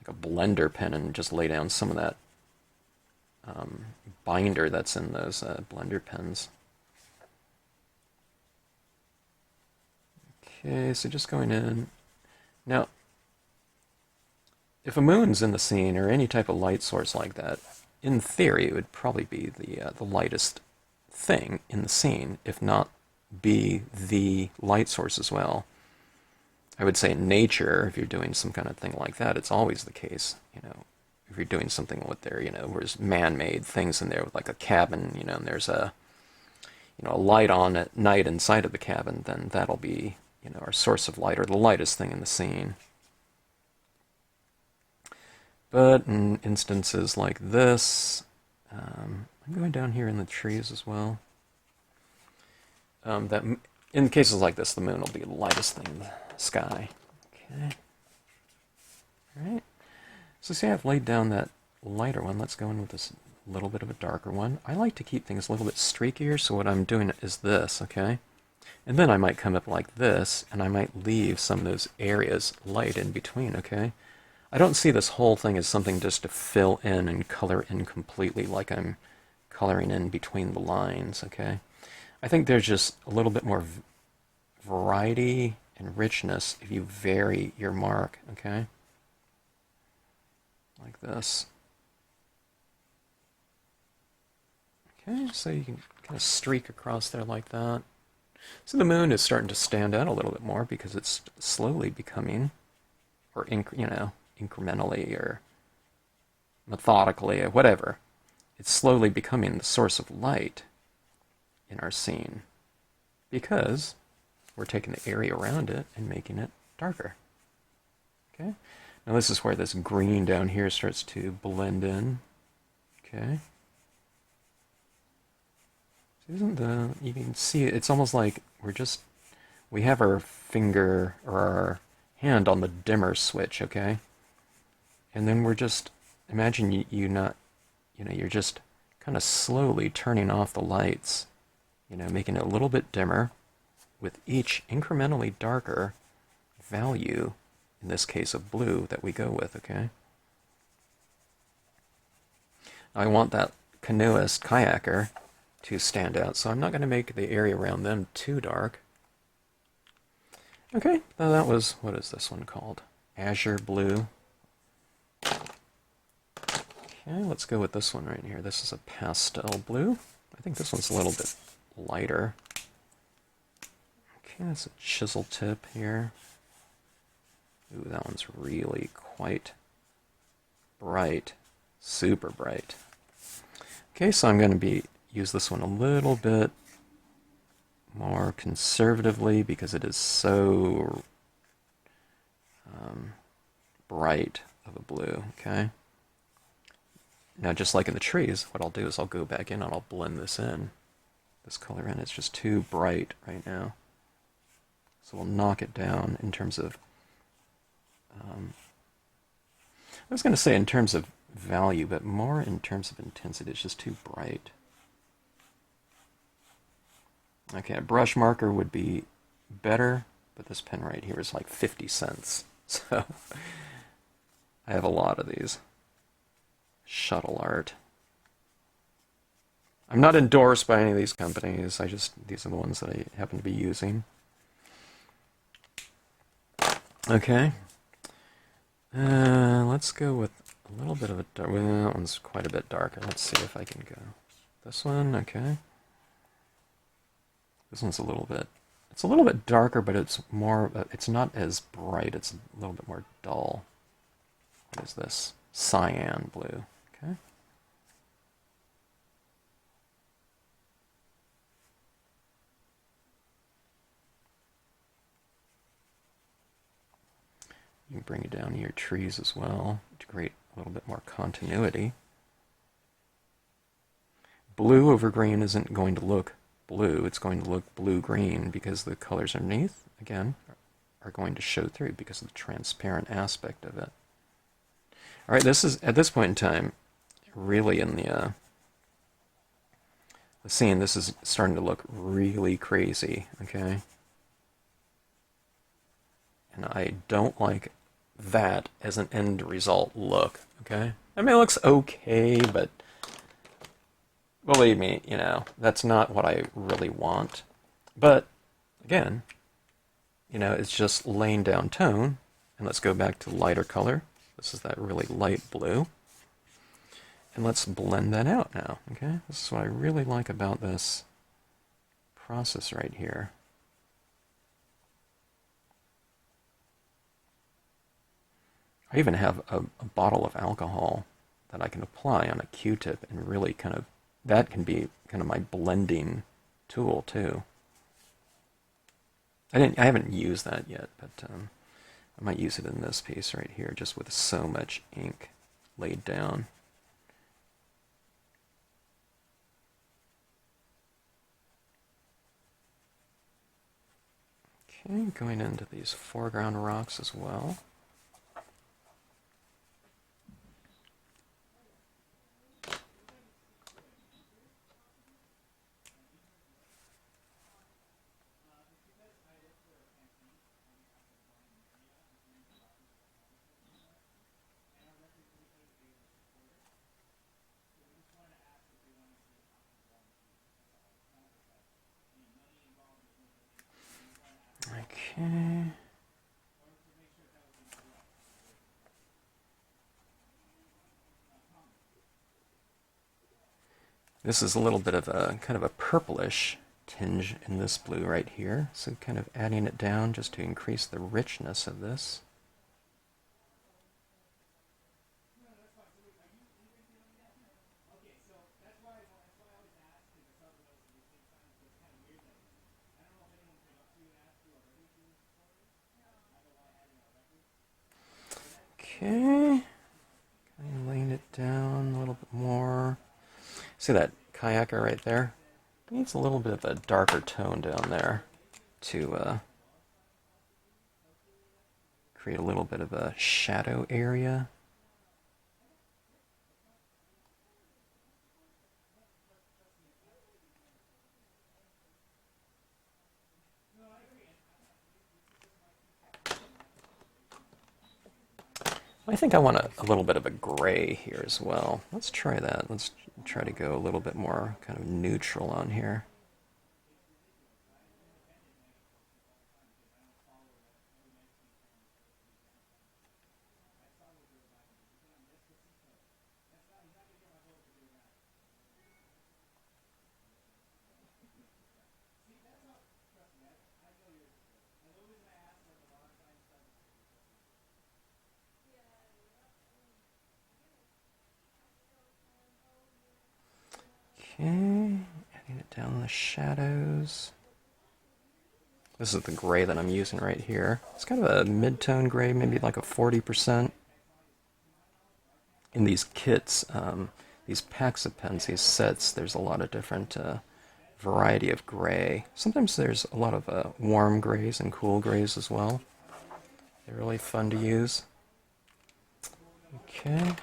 blender pen and just lay down some of that binder that's in those blender pens. Okay, so just going in. Now, if a moon's in the scene or any type of light source like that, in theory, it would probably be the lightest thing in the scene, if not be the light source as well. I would say in nature, if you're doing some kind of thing like that, it's always the case. You know, if you're doing something with there, you know, there's man-made things in there with like a cabin, you know, and there's a light on at night inside of the cabin, then that'll be, you know, our source of light or the lightest thing in the scene. But in instances like this, I'm going down here in the trees as well. That in cases like this, the moon will be the lightest thing in the sky. Okay. All right. So see, I've laid down that lighter one. Let's go in with this little bit of a darker one. I like to keep things a little bit streakier, so what I'm doing is this, okay? And then I might come up like this, and I might leave some of those areas light in between, okay? I don't see this whole thing as something just to fill in and color in completely like I'm coloring in between the lines, okay? I think there's just a little bit more variety and richness if you vary your mark, okay? Like this. Okay, so you can kind of streak across there like that. So the moon is starting to stand out a little bit more because it's slowly becoming, or incrementally or methodically or whatever, it's slowly becoming the source of light in our scene because we're taking the area around it and making it darker. Okay? Now this is where this green down here starts to blend in. Okay? You can see it's almost like we have our finger or our hand on the dimmer switch, okay? And then we're just, imagine you're just kind of slowly turning off the lights, making it a little bit dimmer with each incrementally darker value, in this case of blue, that we go with, okay? I want that canoeist, kayaker, to stand out, so I'm not going to make the area around them too dark. Okay, now that was, what is this one called? Azure Blue. Okay, let's go with this one right here. This is a pastel blue. I think this one's a little bit lighter. Okay, that's a chisel tip here. Ooh, that one's really quite bright. Super bright. Okay, so I'm going to use this one a little bit more conservatively because it is so bright of a blue, okay? Now, just like in the trees, what I'll do is I'll go back in and I'll blend this in. This color in, it's just too bright right now. So we'll knock it down in terms of, I was going to say in terms of value, but more in terms of intensity. It's just too bright. Okay, a brush marker would be better, but this pen right here is like 50 cents. So I have a lot of these. Shuttle Art. I'm not endorsed by any of these companies. These are the ones that I happen to be using. Okay. Let's go with a little bit of a dark. Well, that one's quite a bit darker. Let's see if I can go. This one, okay. This one's a little bit. It's a little bit darker, but it's more. It's not as bright. It's a little bit more dull. What is this? Cyan blue. Okay. You can bring it down to your trees as well to create a little bit more continuity. Blue over green isn't going to look blue. It's going to look blue-green because the colors underneath, again, are going to show through because of the transparent aspect of it. All right, this is, at this point in time, really in the scene, this is starting to look really crazy, okay? And I don't like that as an end result look, okay? I mean, it looks okay, but believe me, you know, that's not what I really want. But, again, you know, it's just laying down tone. And let's go back to lighter color. This is that really light blue. And let's blend that out now, okay? This is what I really like about this process right here. I even have a bottle of alcohol that I can apply on a Q-tip and really kind of, that can be kind of my blending tool too. I haven't used that yet, but I might use it in this piece right here, just with so much ink laid down. Okay, going into these foreground rocks as well. Okay. This is a little bit of a kind of a purplish tinge in this blue right here, so kind of adding it down just to increase the richness of this. Okay, kind of laying it down a little bit more. See that kayaker right there? Needs a little bit of a darker tone down there to create a little bit of a shadow area. I think I want a little bit of a gray here as well. Let's try that. Let's try to go a little bit more kind of neutral on here. Okay, adding it down in the shadows. This is the gray that I'm using right here. It's kind of a mid-tone gray, maybe like a 40%. In these kits, these packs of pens, these sets, there's a lot of different variety of gray. Sometimes there's a lot of warm grays and cool grays as well. They're really fun to use. Okay.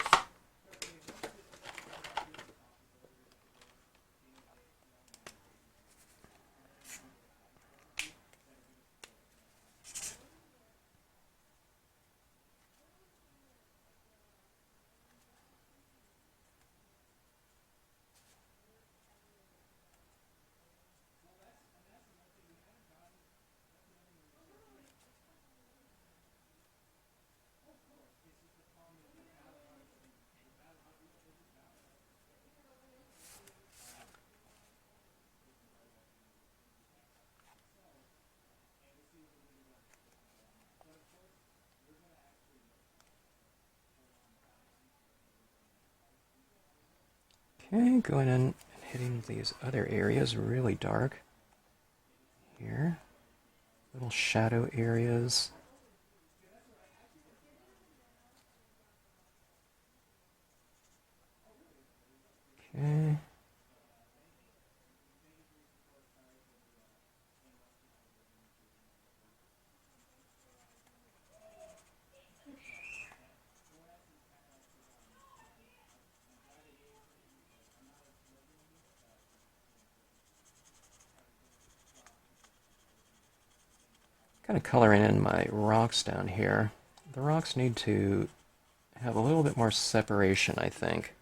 Okay, going in and hitting these other areas really dark. Here. Little shadow areas. Okay. Kind of coloring in my rocks down here. The rocks need to have a little bit more separation, I think,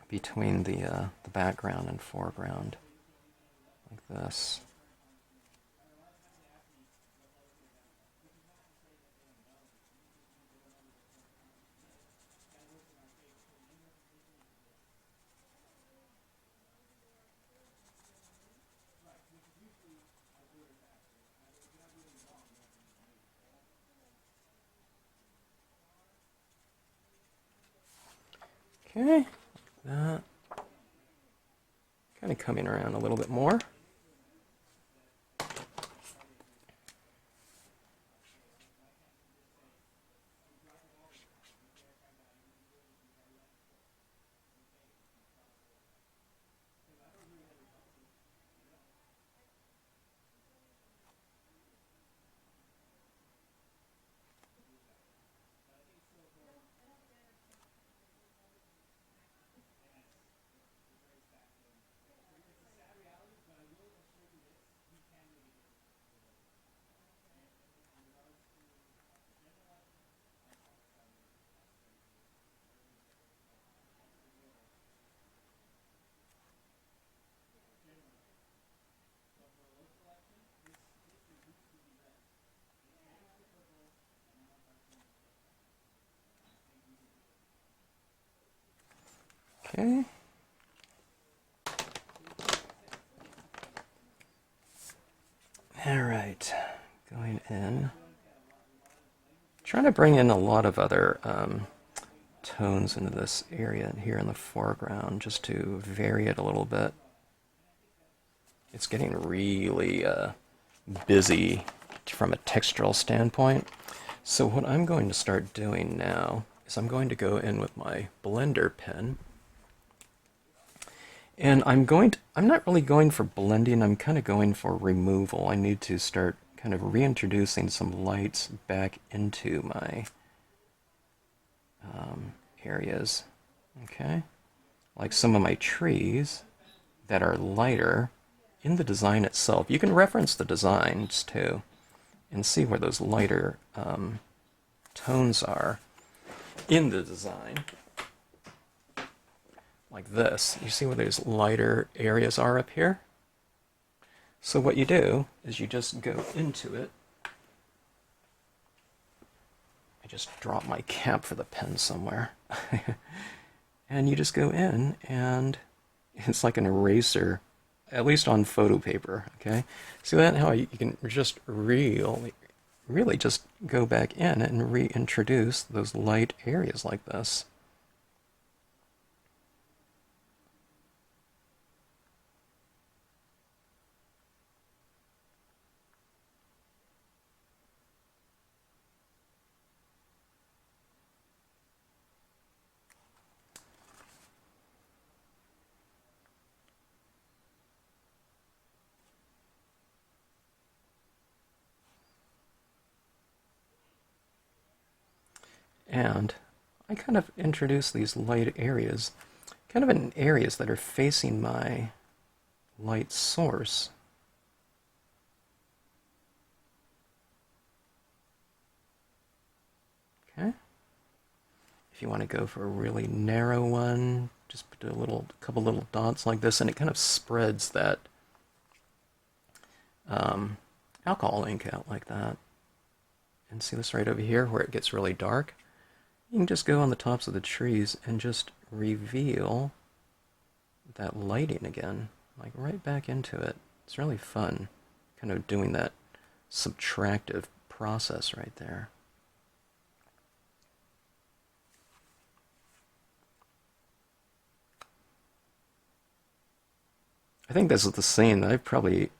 between the background and foreground, like this. Okay, that. Kind of coming around a little bit more. Okay. All right, going in. Trying to bring in a lot of other tones into this area here in the foreground, just to vary it a little bit. It's getting really busy from a textural standpoint. So what I'm going to start doing now is I'm going to go in with my blender pen. And I'm not really going for blending, I'm kind of going for removal. I need to start kind of reintroducing some lights back into my areas. Okay? Like some of my trees that are lighter in the design itself. You can reference the designs too and see where those lighter tones are in the design. like this. You see where those lighter areas are up here? So what you do is you just go into it. I just dropped my cap for the pen somewhere. And you just go in, and it's like an eraser, at least on photo paper, okay? See that? How you can just really just go back in and reintroduce those light areas like this. And I kind of introduce these light areas, kind of in areas that are facing my light source. Okay. If you want to go for a really narrow one, just put a couple little dots like this, and it kind of spreads that alcohol ink out like that. And see this right over here where it gets really dark? You can just go on the tops of the trees and just reveal that lighting again, like right back into it. It's really fun, kind of doing that subtractive process right there. I think this is the scene. I'm probably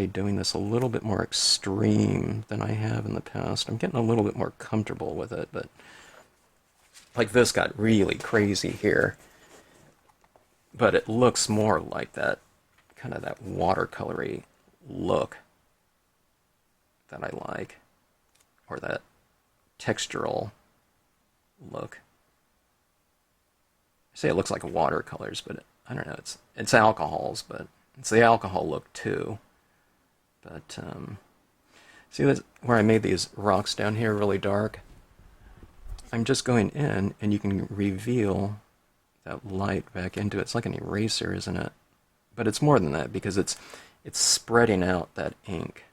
doing this a little bit more extreme than I have in the past. I'm getting a little bit more comfortable with it, but like this got really crazy here. But it looks more like that, kind of that watercolory look that I like, or that textural look. I say it looks like watercolors, but I don't know. It's alcohols, but it's the alcohol look too. But see this where I made these rocks down here really dark? I'm just going in, and you can reveal that light back into it. It's like an eraser, isn't it? But it's more than that, because it's spreading out that ink.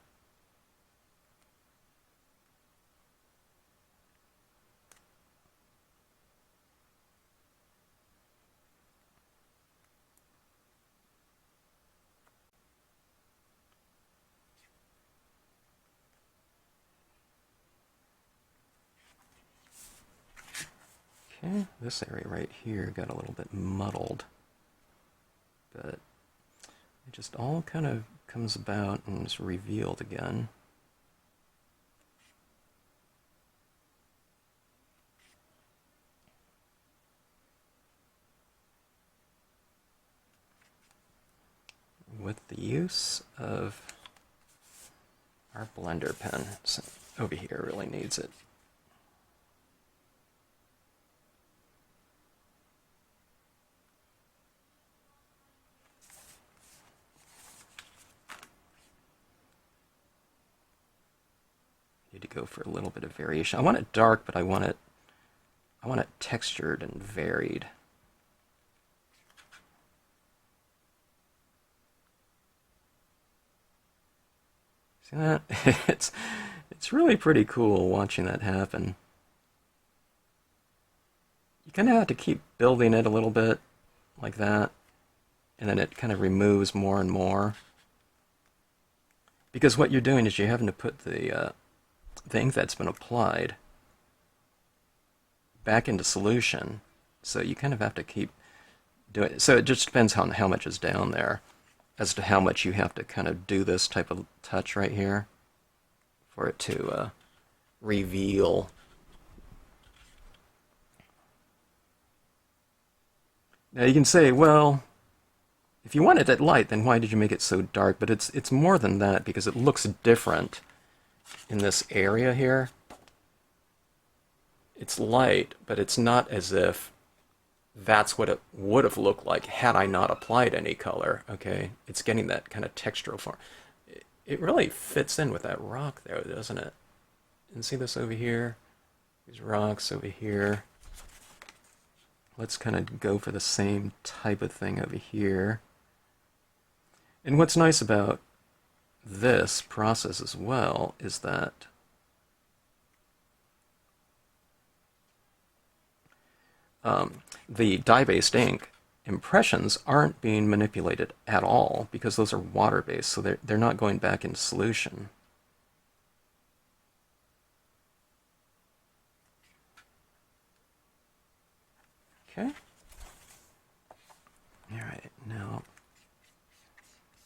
Okay, this area right here got a little bit muddled, but it just all kind of comes about and is revealed again. With the use of our blender pen. So over here really needs it. Need to go for a little bit of variation. I want it dark, but I want it textured and varied. See that? It's really pretty cool watching that happen. You kind of have to keep building it a little bit like that, and then it kind of removes more and more. Because what you're doing is you're having to put the ink that's been applied back into solution, so you kind of have to keep doing it. So it just depends on how much is down there as to how much you have to kind of do this type of touch right here for it to reveal. Now you can say, well, if you wanted it light, then why did you make it so dark? But it's more than that, because it looks different in this area here. It's light, but it's not as if that's what it would have looked like had I not applied any color, okay? It's getting that kind of textural form. It really fits in with that rock there, doesn't it? And see this over here? These rocks over here. let's kind of go for the same type of thing over here. And what's nice about this process as well is that the dye-based ink impressions aren't being manipulated at all because those are water-based, so they're not going back into solution. Okay. All right, now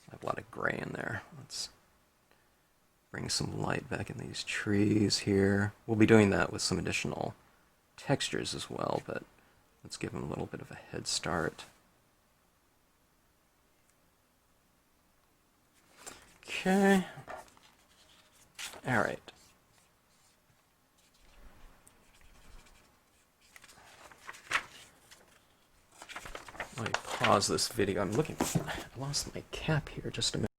I have a lot of gray in there. Let's bring some light back in these trees here. We'll be doing that with some additional textures as well, but let's give them a little bit of a head start. Okay. All right. Let me pause this video. I'm looking. I lost my cap here just a minute.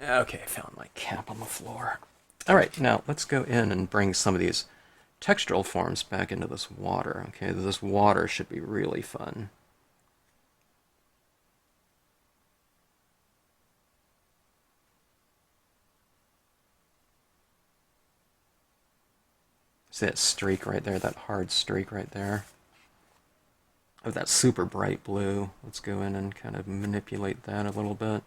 Okay, I found my cap on the floor. All right, now let's go in and bring some of these textural forms back into this water. Okay, this water should be really fun. See that streak right there, that hard streak right there? Of that super bright blue. Let's go in and kind of manipulate that a little bit.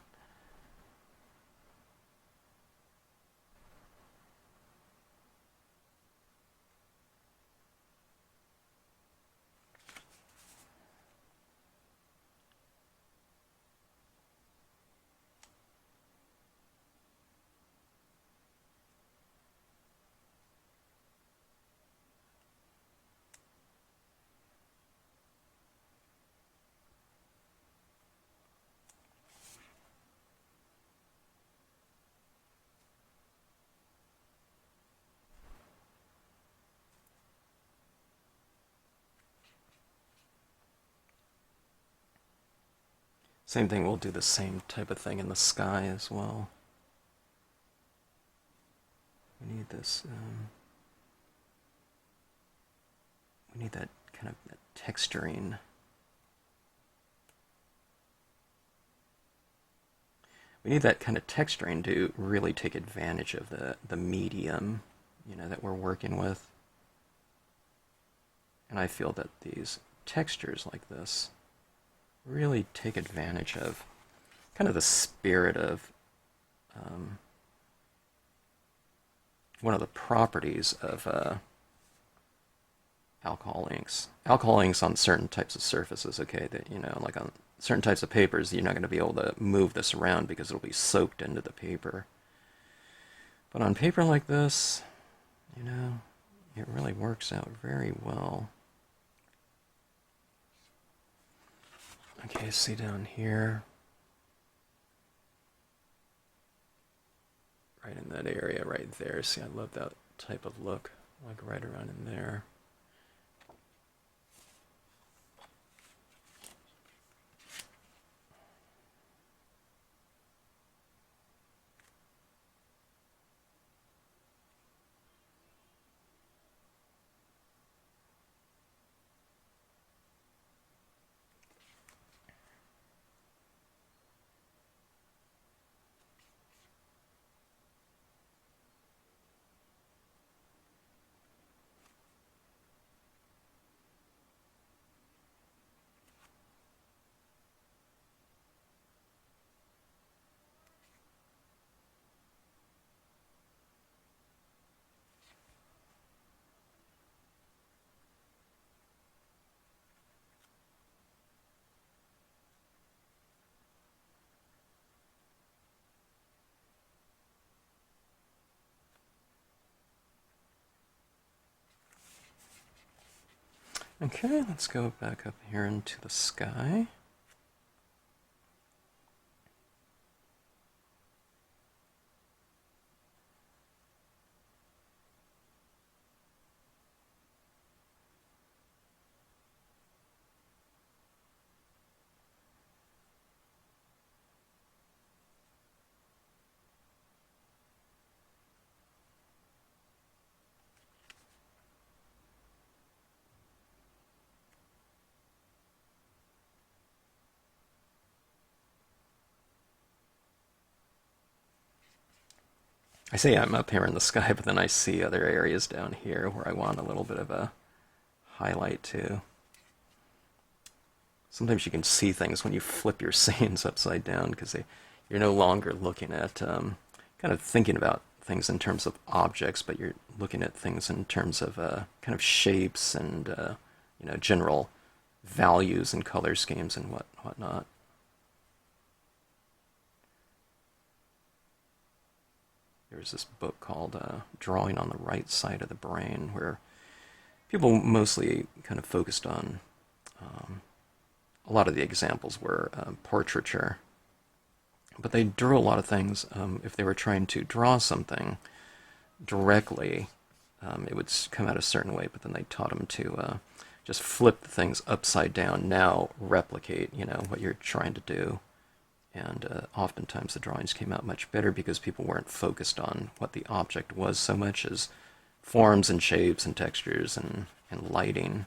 Same thing, we'll do the same type of thing in the sky as well. We need this, we need that kind of that texturing. We need that kind of texturing to really take advantage of the medium, you know, that we're working with. And I feel that these textures like this really take advantage of kind of the spirit of one of the properties of alcohol inks. Alcohol inks on certain types of surfaces, okay, that, you know, like on certain types of papers, you're not going to be able to move this around because it'll be soaked into the paper. But on paper like this, you know, it really works out very well. Okay, see down here, right in that area right there. See, I love that type of look, like right around in there. Okay, let's go back up here into the sky. I say I'm up here in the sky, but then I see other areas down here where I want a little bit of a highlight too. Sometimes you can see things when you flip your scenes upside down because you're no longer looking at kind of thinking about things in terms of objects, but you're looking at things in terms of kind of shapes and general values and color schemes and whatnot. There's this book called Drawing on the Right Side of the Brain, where people mostly kind of focused on a lot of the examples were portraiture, but they drew a lot of things. If they were trying to draw something directly, it would come out a certain way, but then they taught them to just flip the things upside down, now replicate, what you're trying to do. And oftentimes the drawings came out much better because people weren't focused on what the object was so much as forms and shapes and textures and lighting.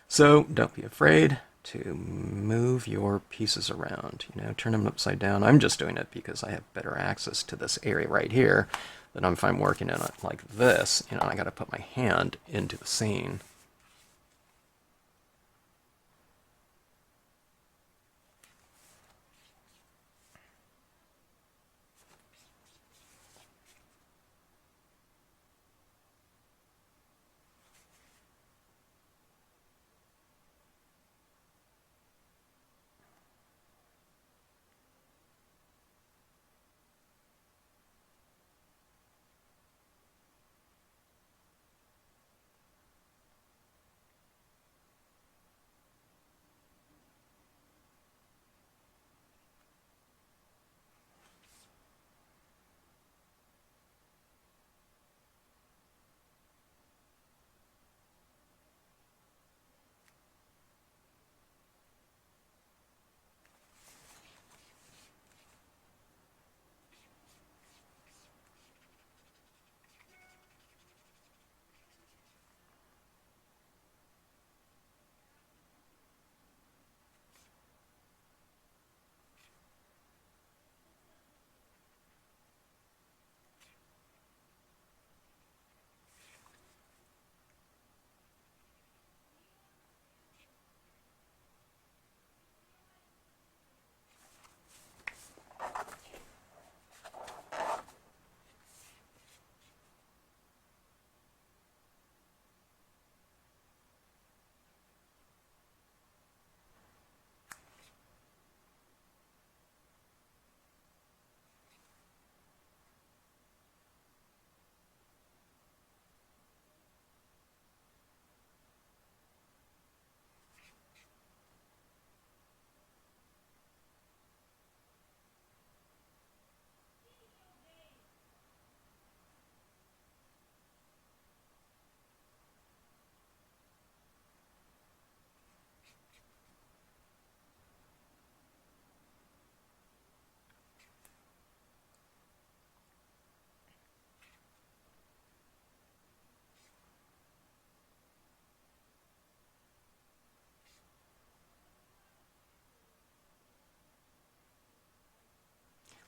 So don't be afraid to move your pieces around, turn them upside down. I'm just doing it because I have better access to this area right here than if I'm working in it like this, I got to put my hand into the scene.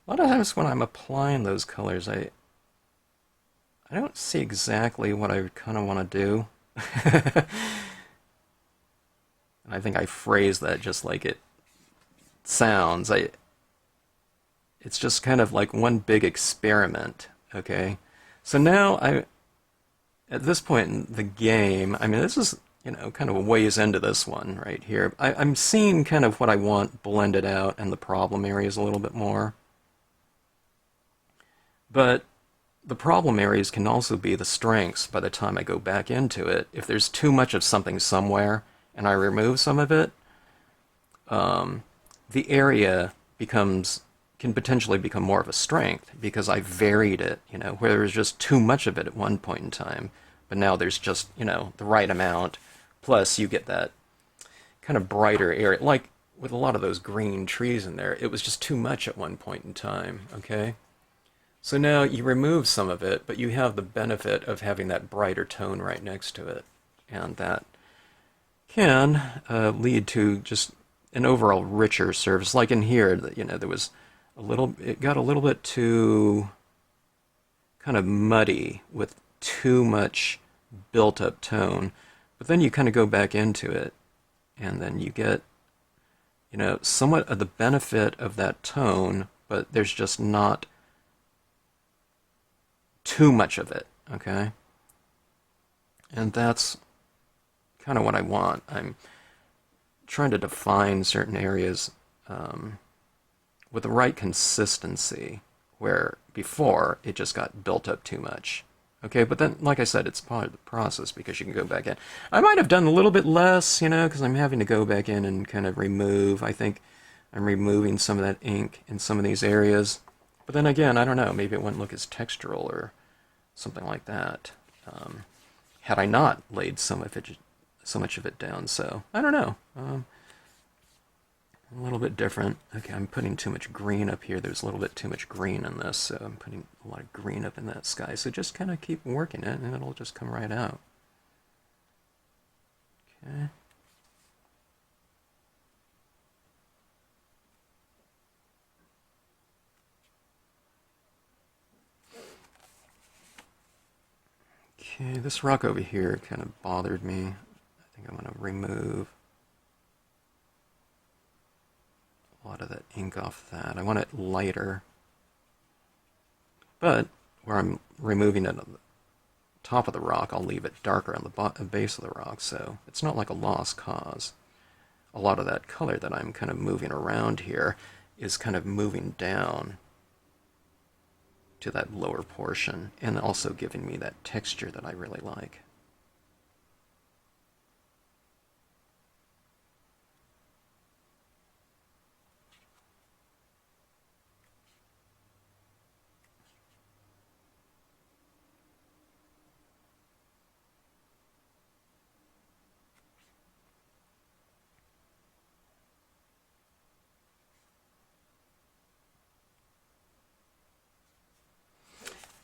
A lot of times when I'm applying those colors, I don't see exactly what I kind of want to do. And I think I phrase that just like it sounds. It's just kind of like one big experiment, okay? So now at this point in the game, I mean, this is, kind of a ways into this one right here. I'm seeing kind of what I want blended out and the problem areas a little bit more. But the problem areas can also be the strengths by the time I go back into it. If there's too much of something somewhere and I remove some of it, the area can potentially become more of a strength because I varied it, where there was just too much of it at one point in time, but now there's just, the right amount, plus you get that kind of brighter area. Like with a lot of those green trees in there, it was just too much at one point in time, okay? So now you remove some of it, but you have the benefit of having that brighter tone right next to it. And that can lead to just an overall richer surface. Like in here, there was it got a little bit too kind of muddy with too much built up tone. But then you kind of go back into it, and then you get, somewhat of the benefit of that tone, but there's just not too much of it, okay? And that's kind of what I want. I'm trying to define certain areas with the right consistency, where before it just got built up too much. Okay, but then, like I said, it's part of the process because you can go back in. I might have done a little bit less, because I'm having to go back in and kind of remove. I think I'm removing some of that ink in some of these areas. But then again, I don't know, maybe it wouldn't look as textural or something like that had I not laid so much of it down. So, I don't know. A little bit different. Okay, I'm putting too much green up here. There's a little bit too much green in this, so I'm putting a lot of green up in that sky. So just kind of keep working it, and it'll just come right out. Okay. Okay, this rock over here kind of bothered me. I think I'm going to remove a lot of that ink off that. I want it lighter. But where I'm removing it on the top of the rock, I'll leave it darker on the base of the rock, so it's not like a lost cause. A lot of that color that I'm kind of moving around here is kind of moving down to that lower portion, and also giving me that texture that I really like.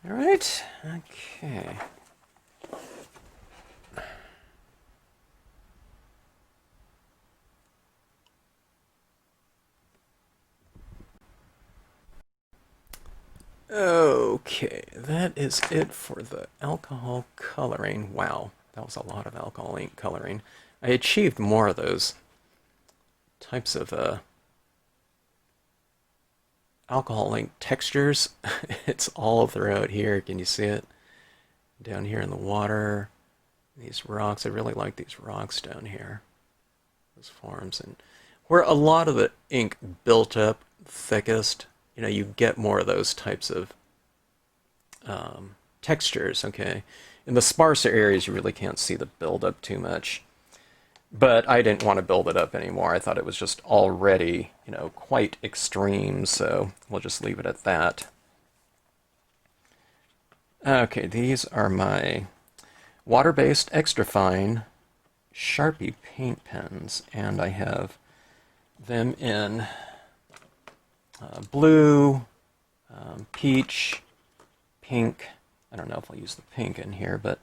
All right, okay. Okay, that is it for the alcohol coloring. Wow, that was a lot of alcohol ink coloring. I achieved more of those types of alcohol ink textures. It's all throughout here. Can you see it? Down here in the water, these rocks. I really like these rocks down here. Those forms. And where a lot of the ink built up thickest, you get more of those types of textures, okay? In the sparser areas, you really can't see the buildup too much. But I didn't want to build it up anymore. I thought it was just already, quite extreme, so we'll just leave it at that. Okay, these are my water-based extra fine Sharpie paint pens, and I have them in blue, peach, pink. I don't know if I'll use the pink in here, but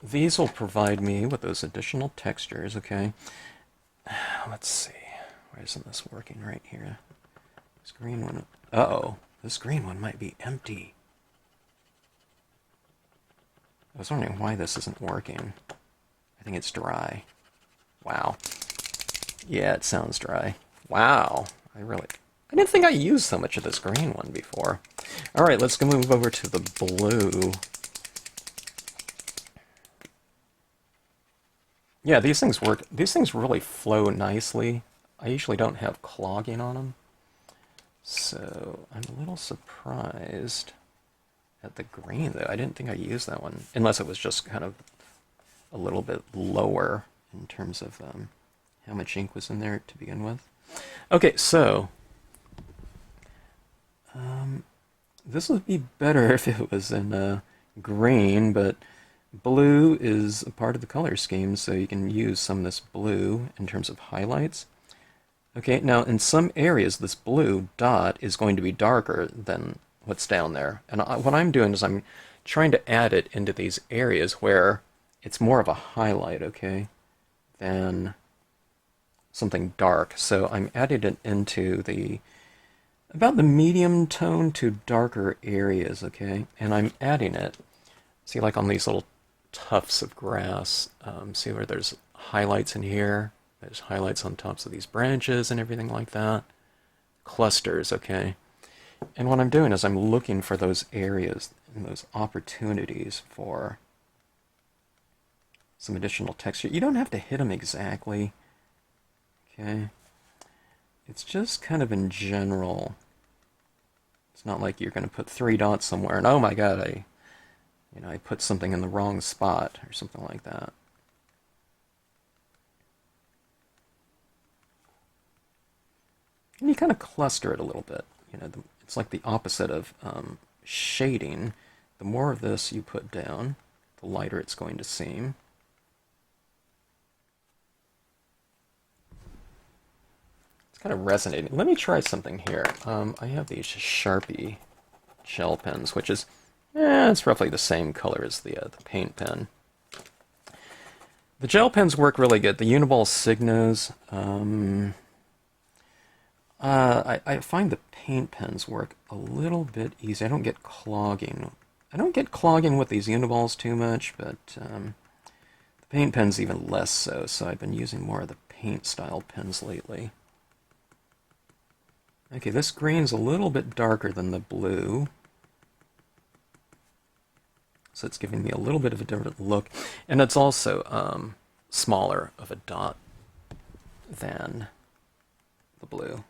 these will provide me with those additional textures, okay? Let's see. Why isn't this working right here? This green one. Uh-oh. This green one might be empty. I was wondering why this isn't working. I think it's dry. Wow. Yeah, it sounds dry. Wow. I didn't think I used so much of this green one before. All right, let's go move over to the blue. Yeah, these things work. These things really flow nicely. I usually don't have clogging on them. So I'm a little surprised at the green, though. I didn't think I used that one, unless it was just kind of a little bit lower in terms of how much ink was in there to begin with. Okay, so this would be better if it was in green, but blue is a part of the color scheme, so you can use some of this blue in terms of highlights. Okay, now in some areas this blue dot is going to be darker than what's down there. And what I'm doing is I'm trying to add it into these areas where it's more of a highlight, okay, than something dark. So I'm adding it into about the medium tone to darker areas, okay? And I'm adding it, see, like on these little tufts of grass, see where there's highlights in here? There's highlights on tops of these branches and everything like that. Clusters, okay? And what I'm doing is I'm looking for those areas and those opportunities for some additional texture. You don't have to hit them exactly, okay? It's just kind of in general. It's not like you're going to put 3 dots somewhere and, oh my god, I put something in the wrong spot or something like that. And you kind of cluster it a little bit. It's like the opposite of shading. The more of this you put down, the lighter it's going to seem. It's kind of resonating. Let me try something here. I have these Sharpie gel pens, which is, it's roughly the same color as the paint pen. The gel pens work really good. The Uniball Signos, I find the paint pens work a little bit easy. I don't get clogging. I don't get clogging with these Uniballs too much, but the paint pens even less so, so I've been using more of the paint style pens lately. Okay, this green's a little bit darker than the blue, so it's giving me a little bit of a different look, and it's also smaller of a dot than the blue.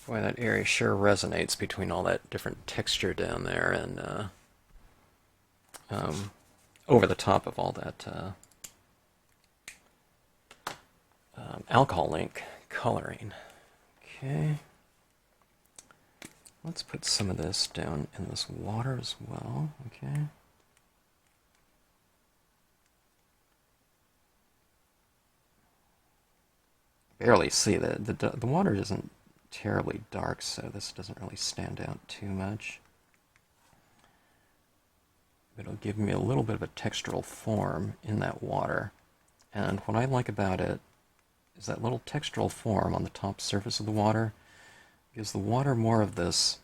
Boy, that area sure resonates between all that different texture down there and over the top of all that alcohol ink coloring. Okay. Let's put some of this down in this water as well. Okay. Barely see that the water isn't terribly dark, so this doesn't really stand out too much. It'll give me a little bit of a textural form in that water. And what I like about it is that little textural form on the top surface of the water gives the water more of this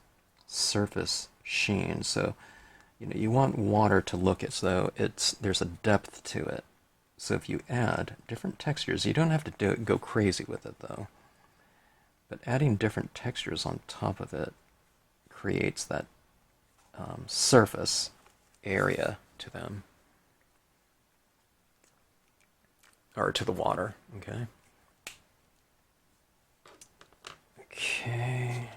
surface sheen. So, you want water to look as though there's a depth to it. So if you add different textures, you don't have to go crazy with it though. But adding different textures on top of it creates that surface area to them. Or to the water, okay? Okay.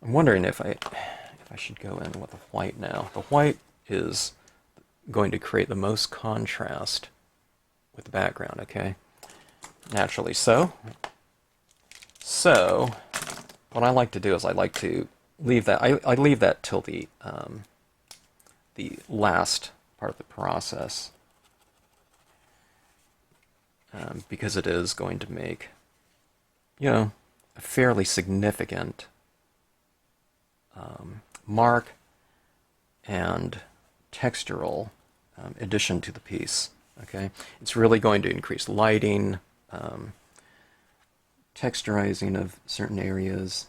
I'm wondering if I should go in with the white now. The white is going to create the most contrast with the background, okay? Naturally so. So, what I like to do is I like to leave that, I leave that till the last part of the process. Because it is going to make, a fairly significant mark and textural addition to the piece. Okay, it's really going to increase lighting, texturizing of certain areas,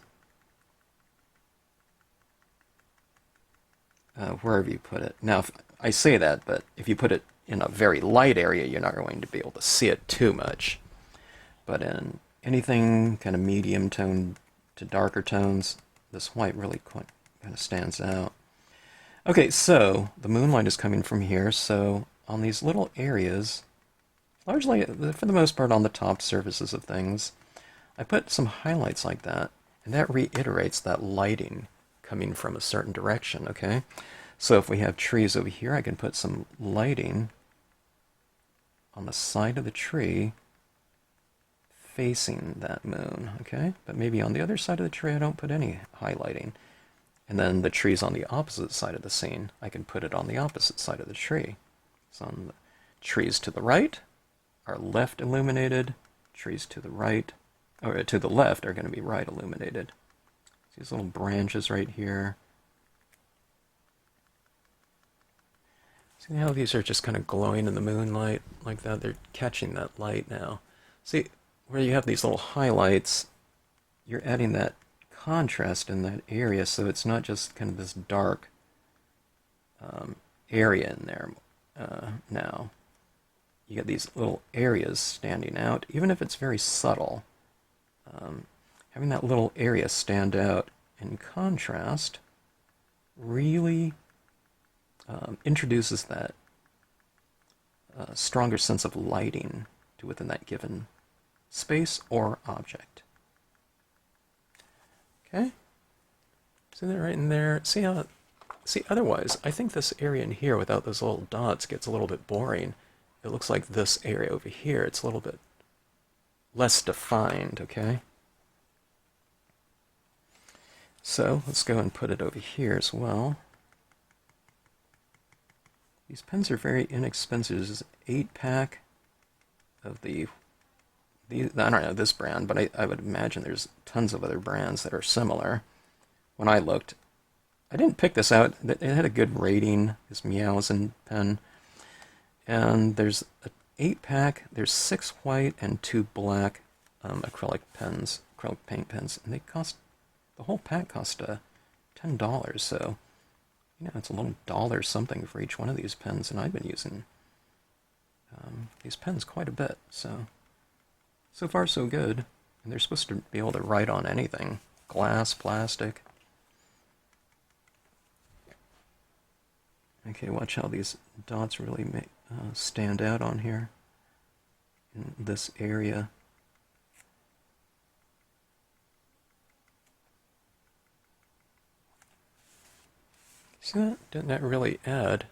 wherever you put it. Now, if I say that, but if you put it in a very light area, you're not going to be able to see it too much. But in anything kind of medium tone to darker tones, this white really quite kind of stands out. Okay, so the moonlight is coming from here, so on these little areas, largely for the most part on the top surfaces of things, I put some highlights like that, and that reiterates that lighting coming from a certain direction, okay? So if we have trees over here, I can put some lighting on the side of the tree facing that moon, okay? But maybe on the other side of the tree I don't put any highlighting. And then the trees on the opposite side of the scene, I can put it on the opposite side of the tree. So on the trees to the right are left illuminated, trees to the right, or to the left are going to be right illuminated. These little branches right here. See how these are just kind of glowing in the moonlight like that? They're catching that light now. See, where you have these little highlights, you're adding that contrast in that area, so it's not just kind of this dark area in there now. You get these little areas standing out, even if it's very subtle. Having that little area stand out in contrast really introduces that stronger sense of lighting to within that given space or object. Okay? See that right in there? See how... See, otherwise, I think this area in here without those little dots gets a little bit boring. It looks like this area over here, it's a little bit less defined, okay? So, let's go and put it over here as well. These pens are very inexpensive. This is 8-pack of I don't know this brand, but I would imagine there's tons of other brands that are similar. When I looked, I didn't pick this out. It had a good rating, this Miaosun pen. And there's an 8-pack, there's 6 white and 2 black acrylic pens, acrylic paint pens, and they cost, the whole pack cost $10, so, you know, it's a little dollar something for each one of these pens, and I've been using these pens quite a bit, so far so good. And they're supposed to be able to write on anything, glass, plastic. Okay, watch how these dots really stand out on here in this area. See that? Didn't that really add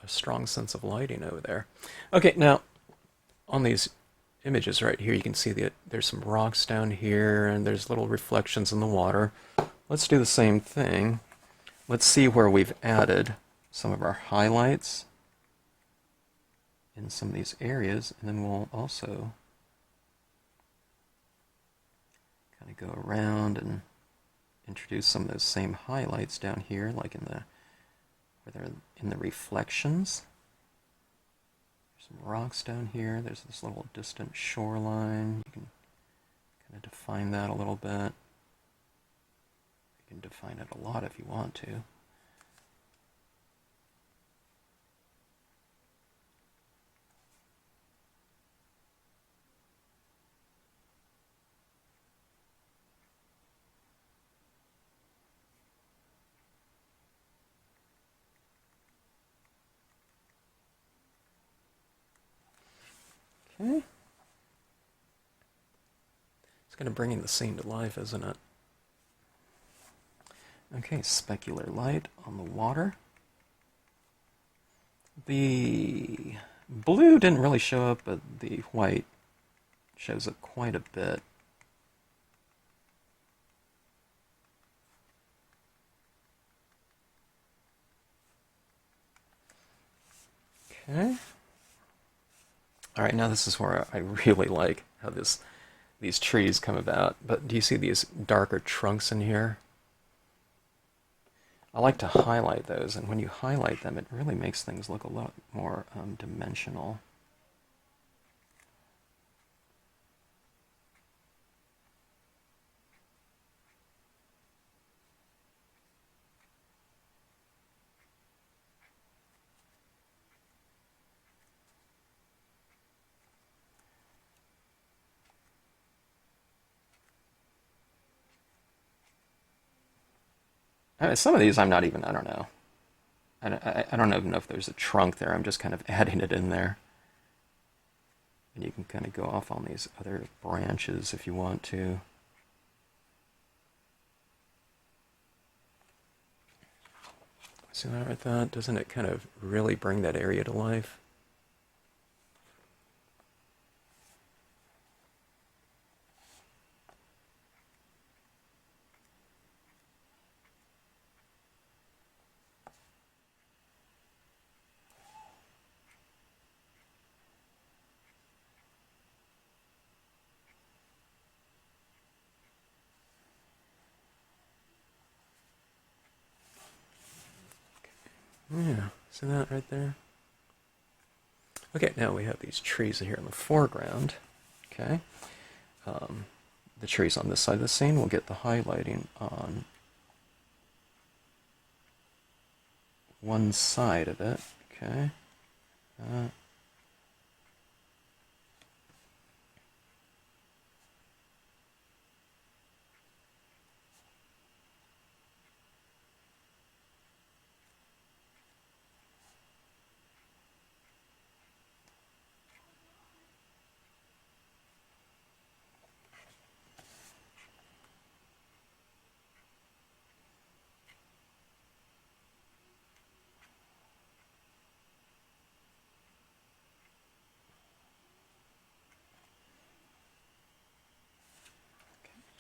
a strong sense of lighting over there? Okay, now on these images right here, you can see that there's some rocks down here and there's little reflections in the water. Let's do the same thing. Let's see where we've added some of our highlights in some of these areas, and then we'll also kind of go around and introduce some of those same highlights down here, like in the where they're in the reflections. There's some rocks down here. There's this little distant shoreline. You can kind of define that a little bit. You can define it a lot if you want to. Okay. It's going to bring the scene to life, isn't it? Okay, specular light on the water. The blue didn't really show up, but the white shows up quite a bit. Okay. Alright, now this is where I really like how these trees come about. But do you see these darker trunks in here? I like to highlight those, and when you highlight them, it really makes things look a lot more dimensional. Some of these I'm not even, I don't know. I don't even know if there's a trunk there. I'm just kind of adding it in there. And you can kind of go off on these other branches if you want to. See that right there? Doesn't it kind of really bring that area to life? Yeah, see that right there? Okay, now we have these trees here in the foreground. Okay, the trees on this side of the scene will get the highlighting on one side of it. Okay.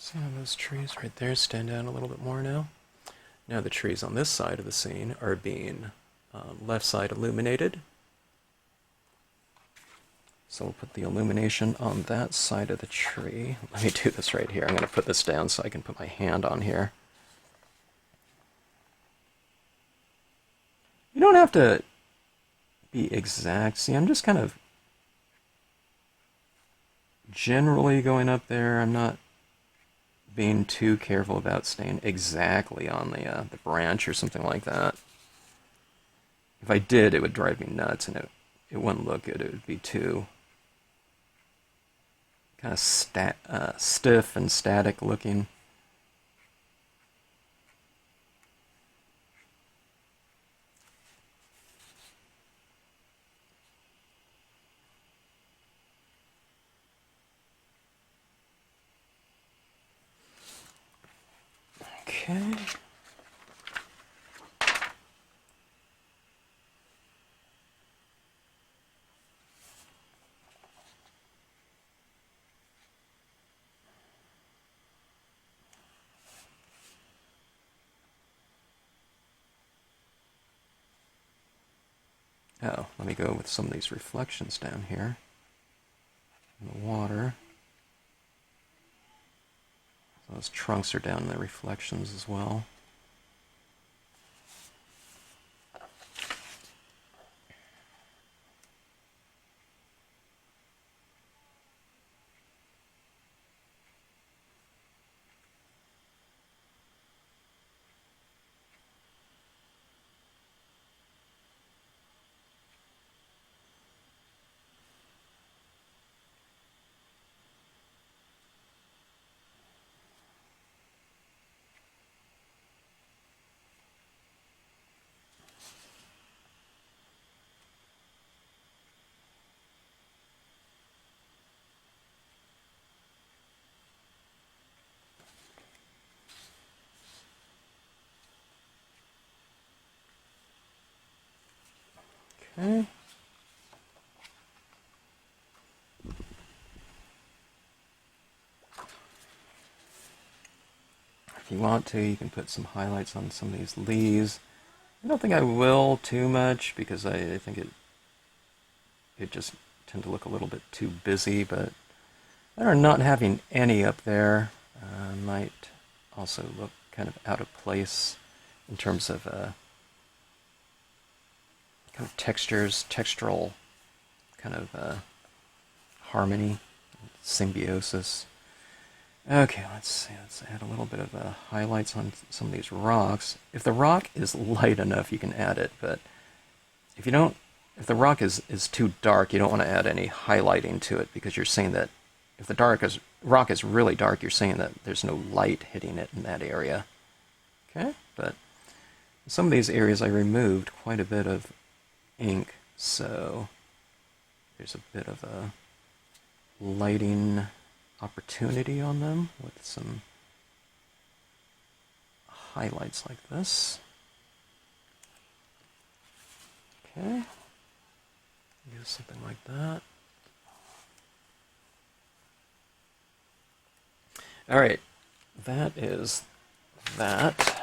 See how those trees right there stand out a little bit more now? Now the trees on this side of the scene are being left side illuminated. So we'll put the illumination on that side of the tree. Let me do this right here. I'm going to put this down so I can put my hand on here. You don't have to be exact. See, I'm just kind of generally going up there. I'm not being too careful about staying exactly on the branch or something like that. If I did, it would drive me nuts, and it wouldn't look good. It would be too kind of stiff and static looking. Okay. Oh, let me go with some of these reflections down here in the water. Those trunks are down in the reflections as well. Okay. If you want to, you can put some highlights on some of these leaves. I don't think I will too much because I think it just tend to look a little bit too busy, but I don't know, not having any up there might also look kind of out of place in terms of kind of textures, textural kind of harmony, symbiosis. Okay, let's see. Let's add a little bit of highlights on some of these rocks. If the rock is light enough, you can add it, but if you don't, if the rock is too dark, you don't want to add any highlighting to it, because you're saying that if the rock is really dark, you're saying that there's no light hitting it in that area. Okay, but in some of these areas I removed quite a bit of ink, so there's a bit of a lighting opportunity on them with some highlights like this. Okay, use something like that. All right, that is that.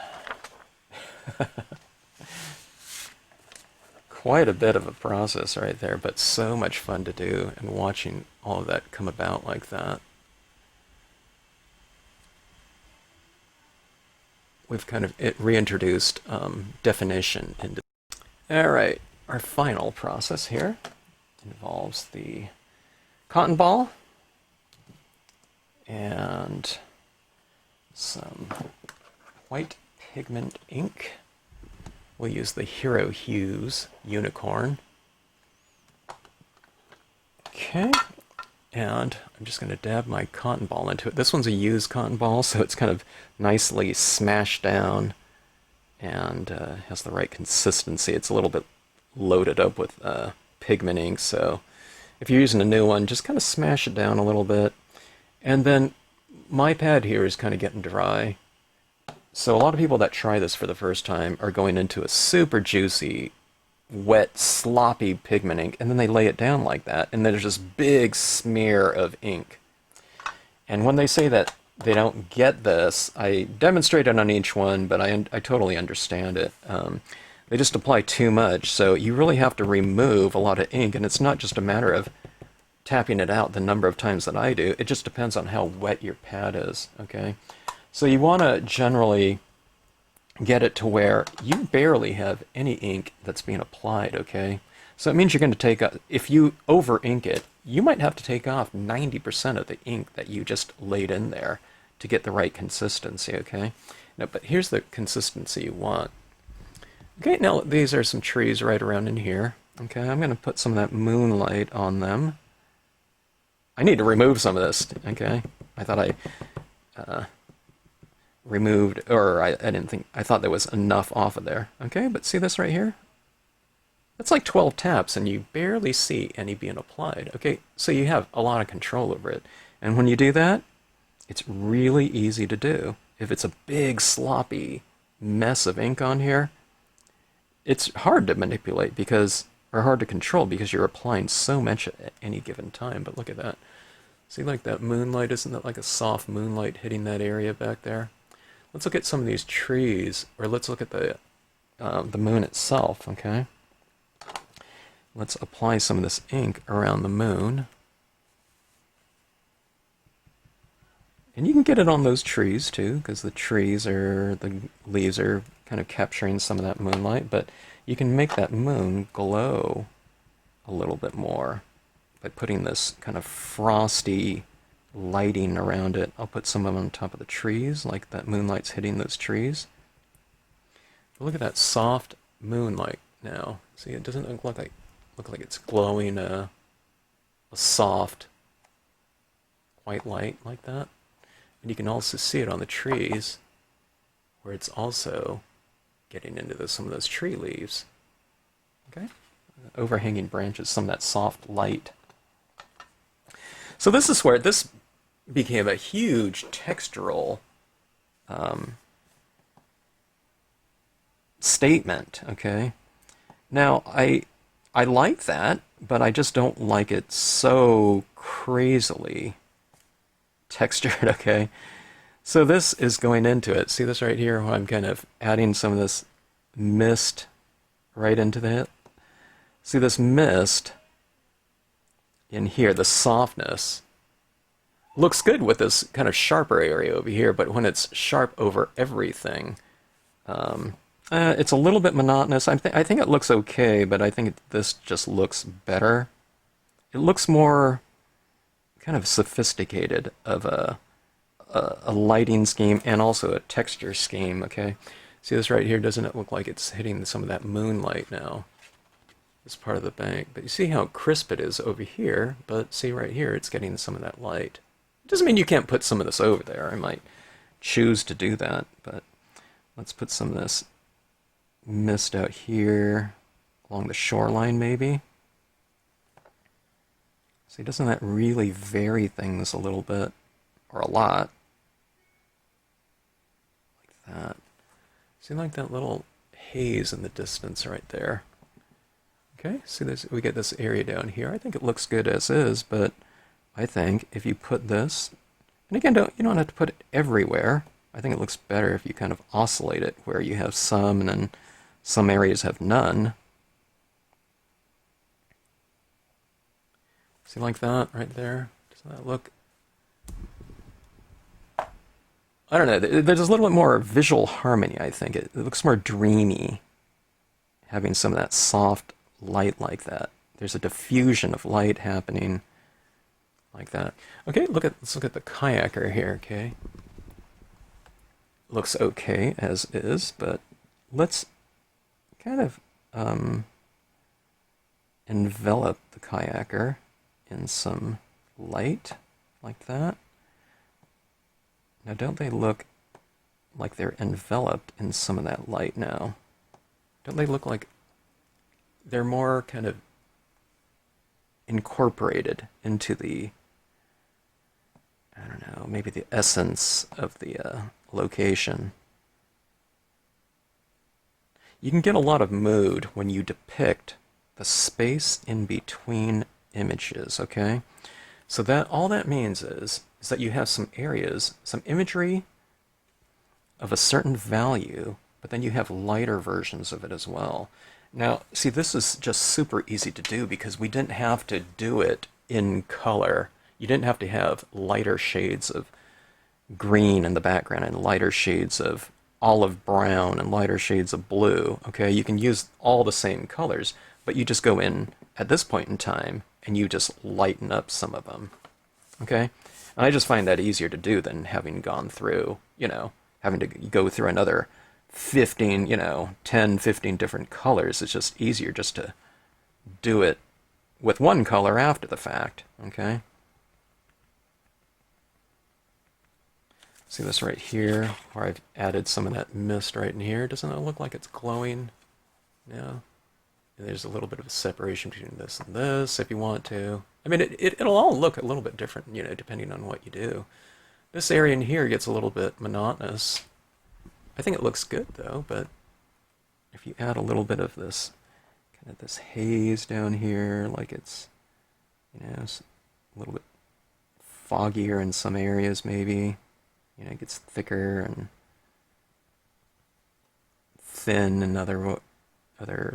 Quite a bit of a process right there, but so much fun to do, and watching all of that come about like that. We've kind of reintroduced definition into. All right, our final process here involves the cotton ball and some white pigment ink. We'll use the Hero Hues Unicorn. Okay, and I'm just going to dab my cotton ball into it. This one's a used cotton ball, so it's kind of nicely smashed down and has the right consistency. It's a little bit loaded up with pigment ink, so if you're using a new one, just kind of smash it down a little bit. And then my pad here is kind of getting dry. So a lot of people that try this for the first time are going into a super juicy, wet, sloppy pigment ink, and then they lay it down like that, and there's this big smear of ink. And when they say that they don't get this, I demonstrated on each one, but I totally understand it. They just apply too much, so you really have to remove a lot of ink, and it's not just a matter of tapping it out the number of times that I do. It just depends on how wet your pad is, okay? So you want to generally get it to where you barely have any ink that's being applied, okay? So it means you're going to take, if you over ink it, you might have to take off 90% of the ink that you just laid in there to get the right consistency, okay? Now, but here's the consistency you want. Okay, now these are some trees right around in here. Okay, I'm going to put some of that moonlight on them. I need to remove some of this, okay? I thought I removed, or I didn't think, I thought there was enough off of there. Okay, but see this right here? That's like 12 taps, and you barely see any being applied. Okay, so you have a lot of control over it. And when you do that, it's really easy to do. If it's a big, sloppy mess of ink on here, it's hard to manipulate because, or hard to control because you're applying so much at any given time. But look at that. See, like that moonlight, isn't that like a soft moonlight hitting that area back there? Let's look at some of these trees, or let's look at the moon itself, okay? Let's apply some of this ink around the moon. And you can get it on those trees too, because the leaves are kind of capturing some of that moonlight, but you can make that moon glow a little bit more by putting this kind of frosty lighting around it. I'll put some of them on top of the trees, like that moonlight's hitting those trees. But look at that soft moonlight now. See, it doesn't look like it's glowing a soft white light like that. And you can also see it on the trees, where it's also getting into some of those tree leaves. Okay, overhanging branches, some of that soft light. So this is where this became a huge textural statement, okay? Now, I like that, but I just don't like it so crazily textured, okay? So this is going into it. See this right here, where I'm kind of adding some of this mist right into that? See this mist in here, the softness, looks good with this kind of sharper area over here, but when it's sharp over everything, It's a little bit monotonous. I think it looks okay, but I think this just looks better. It looks more kind of sophisticated of a lighting scheme and also a texture scheme, okay? See this right here? Doesn't it look like it's hitting some of that moonlight now? It's part of the bank. But you see how crisp it is over here, but see right here, it's getting some of that light. It doesn't mean you can't put some of this over there. I might choose to do that, but let's put some of this mist out here along the shoreline maybe. See, doesn't that really vary things a little bit, or a lot? Like that. See, like that little haze in the distance right there. Okay, see this, we get this area down here. I think it looks good as is, but I think if you put this, and again, you don't have to put it everywhere. I think it looks better if you kind of oscillate it, where you have some and then some areas have none. See, like that right there? Doesn't that look... I don't know, there's a little bit more visual harmony, I think. It looks more dreamy, having some of that soft light like that. There's a diffusion of light happening like that. Okay, let's look at the kayaker here, okay? Looks okay as is, but let's kind of envelop the kayaker in some light like that. Now, don't they look like they're enveloped in some of that light now? Don't they look like they're more kind of incorporated into the, I don't know, maybe the essence of the location? You can get a lot of mood when you depict the space in between images, okay? So that all that means is that you have some areas, some imagery of a certain value, but then you have lighter versions of it as well. Now, see, this is just super easy to do because we didn't have to do it in color. You didn't have to have lighter shades of green in the background and lighter shades of olive brown and lighter shades of blue. Okay, you can use all the same colors, but you just go in at this point in time and you just lighten up some of them. Okay, and I just find that easier to do than having gone through, having to go through another 15, 10, 15 different colors. It's just easier just to do it with one color after the fact, okay? See this right here, where I've added some of that mist right in here? Doesn't it look like it's glowing? Yeah. There's a little bit of a separation between this and this, if you want to. I mean, it'll all look a little bit different, depending on what you do. This area in here gets a little bit monotonous. I think it looks good, though, but if you add a little bit of this, kind of this haze down here, like it's, it's a little bit foggier in some areas, maybe. It gets thicker and thin in other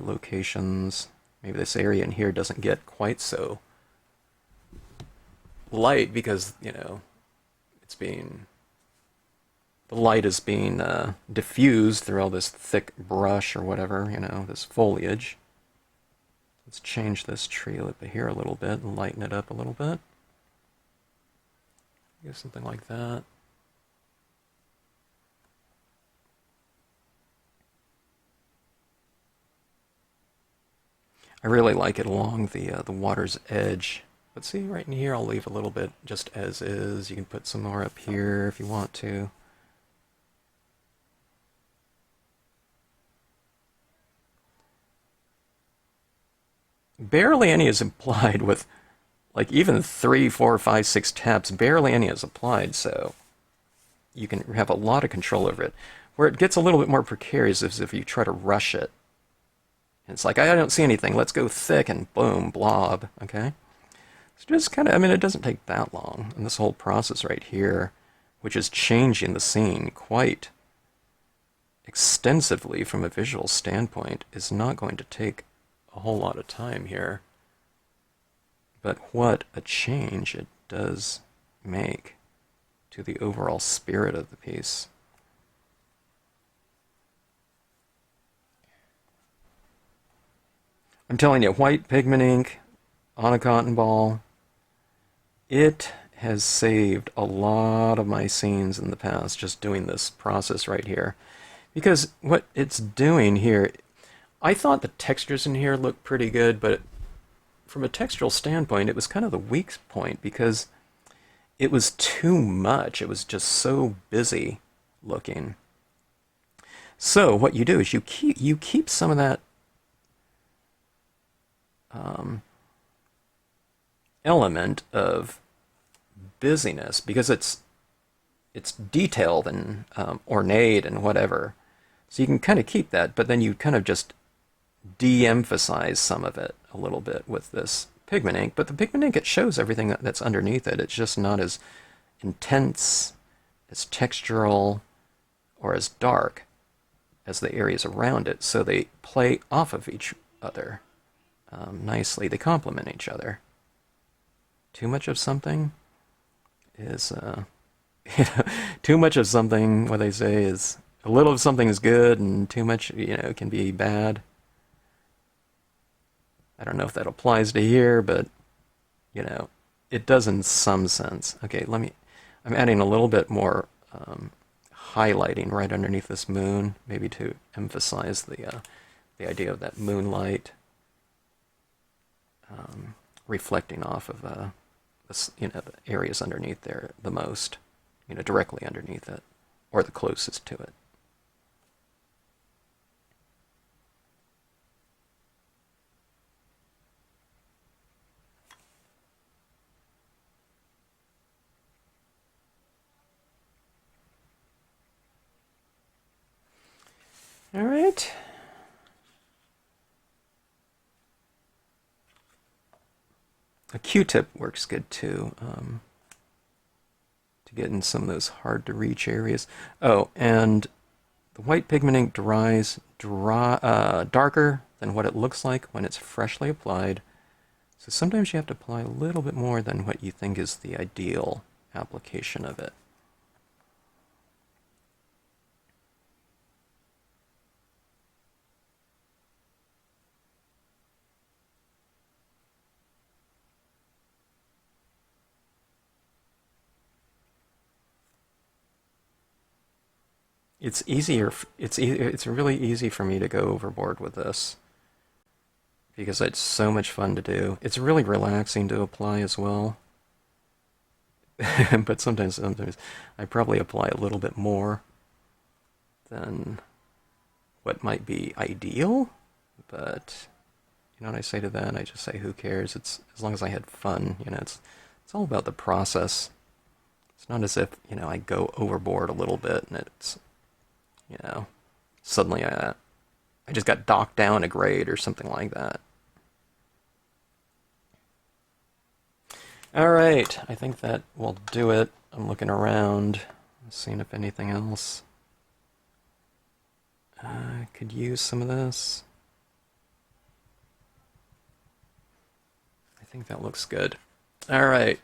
locations. Maybe this area in here doesn't get quite so light because, it's being... the light is being diffused through all this thick brush or whatever, this foliage. Let's change this tree over here a little bit and lighten it up a little bit. I guess something like that. I really like it along the water's edge. But see, right in here, I'll leave a little bit just as is. You can put some more up here if you want to. Barely any is applied with, like, even 3, 4, 5, 6 taps. Barely any is applied, so you can have a lot of control over it. Where it gets a little bit more precarious is if you try to rush it. It's like, I don't see anything, let's go thick, and boom, blob, okay? So just kind of, it doesn't take that long. And this whole process right here, which is changing the scene quite extensively from a visual standpoint, is not going to take a whole lot of time here. But what a change it does make to the overall spirit of the piece. I'm telling you, white pigment ink on a cotton ball, it has saved a lot of my scenes in the past just doing this process right here. Because what it's doing here, I thought the textures in here looked pretty good, but from a textural standpoint, it was kind of the weak point because it was too much. It was just so busy looking. So what you do is you keep some of that element of busyness because it's detailed and ornate and whatever. So you can kind of keep that, but then you kind of just de-emphasize some of it a little bit with this pigment ink. But the pigment ink, it shows everything that's underneath it. It's just not as intense, as textural, or as dark as the areas around it. So they play off of each other nicely. They complement each other. Too much of something is, too much of something, what they say is, a little of something is good, and too much, can be bad. I don't know if that applies to here, but, it does in some sense. Okay, I'm adding a little bit more highlighting right underneath this moon, maybe to emphasize the idea of that moonlight reflecting off of the areas underneath there the most, directly underneath it, or the closest to it. All right. A Q-tip works good too, to get in some of those hard-to-reach areas. Oh, and the white pigment ink dries darker than what it looks like when it's freshly applied. So sometimes you have to apply a little bit more than what you think is the ideal application of it. It's really easy for me to go overboard with this because it's so much fun to do. It's really relaxing to apply as well. But sometimes I probably apply a little bit more than what might be ideal. But what I say to that? I just say, who cares? It's as long as I had fun. It's all about the process. It's not as if I go overboard a little bit and it's suddenly I just got docked down a grade or something like that. All right, I think that will do it. I'm looking around, seeing if anything else. I could use some of this. I think that looks good. All right,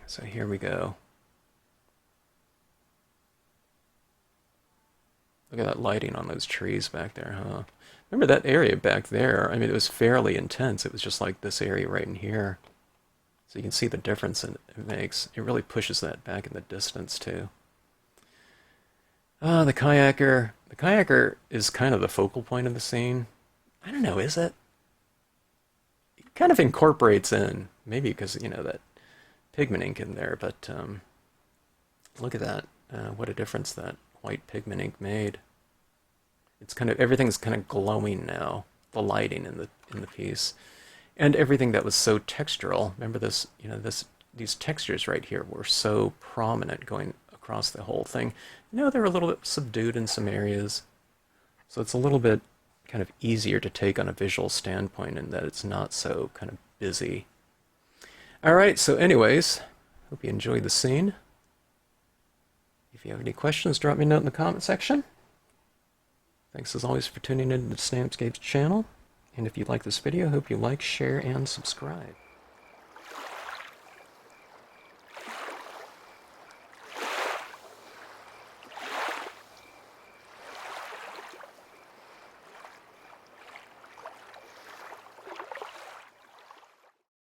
so here we go. Look at that lighting on those trees back there, huh? Remember that area back there? I mean, it was fairly intense. It was just like this area right in here. So you can see the difference it makes. It really pushes that back in the distance, too. The kayaker. The kayaker is kind of the focal point of the scene. I don't know, is it? It kind of incorporates in. Maybe because, that pigment ink in there, but look at that. What a difference that white pigment ink made. It's everything's kind of glowing now. The lighting in the piece, and everything that was so textural. Remember this? These textures right here were so prominent going across the whole thing. They're a little bit subdued in some areas, so it's a little bit kind of easier to take on a visual standpoint, in that it's not so kind of busy. All right. So, anyways, hope you enjoyed the scene. If you have any questions, drop me a note in the comment section. Thanks as always for tuning in to the Stampscapes channel. And if you like this video, I hope you like, share, and subscribe.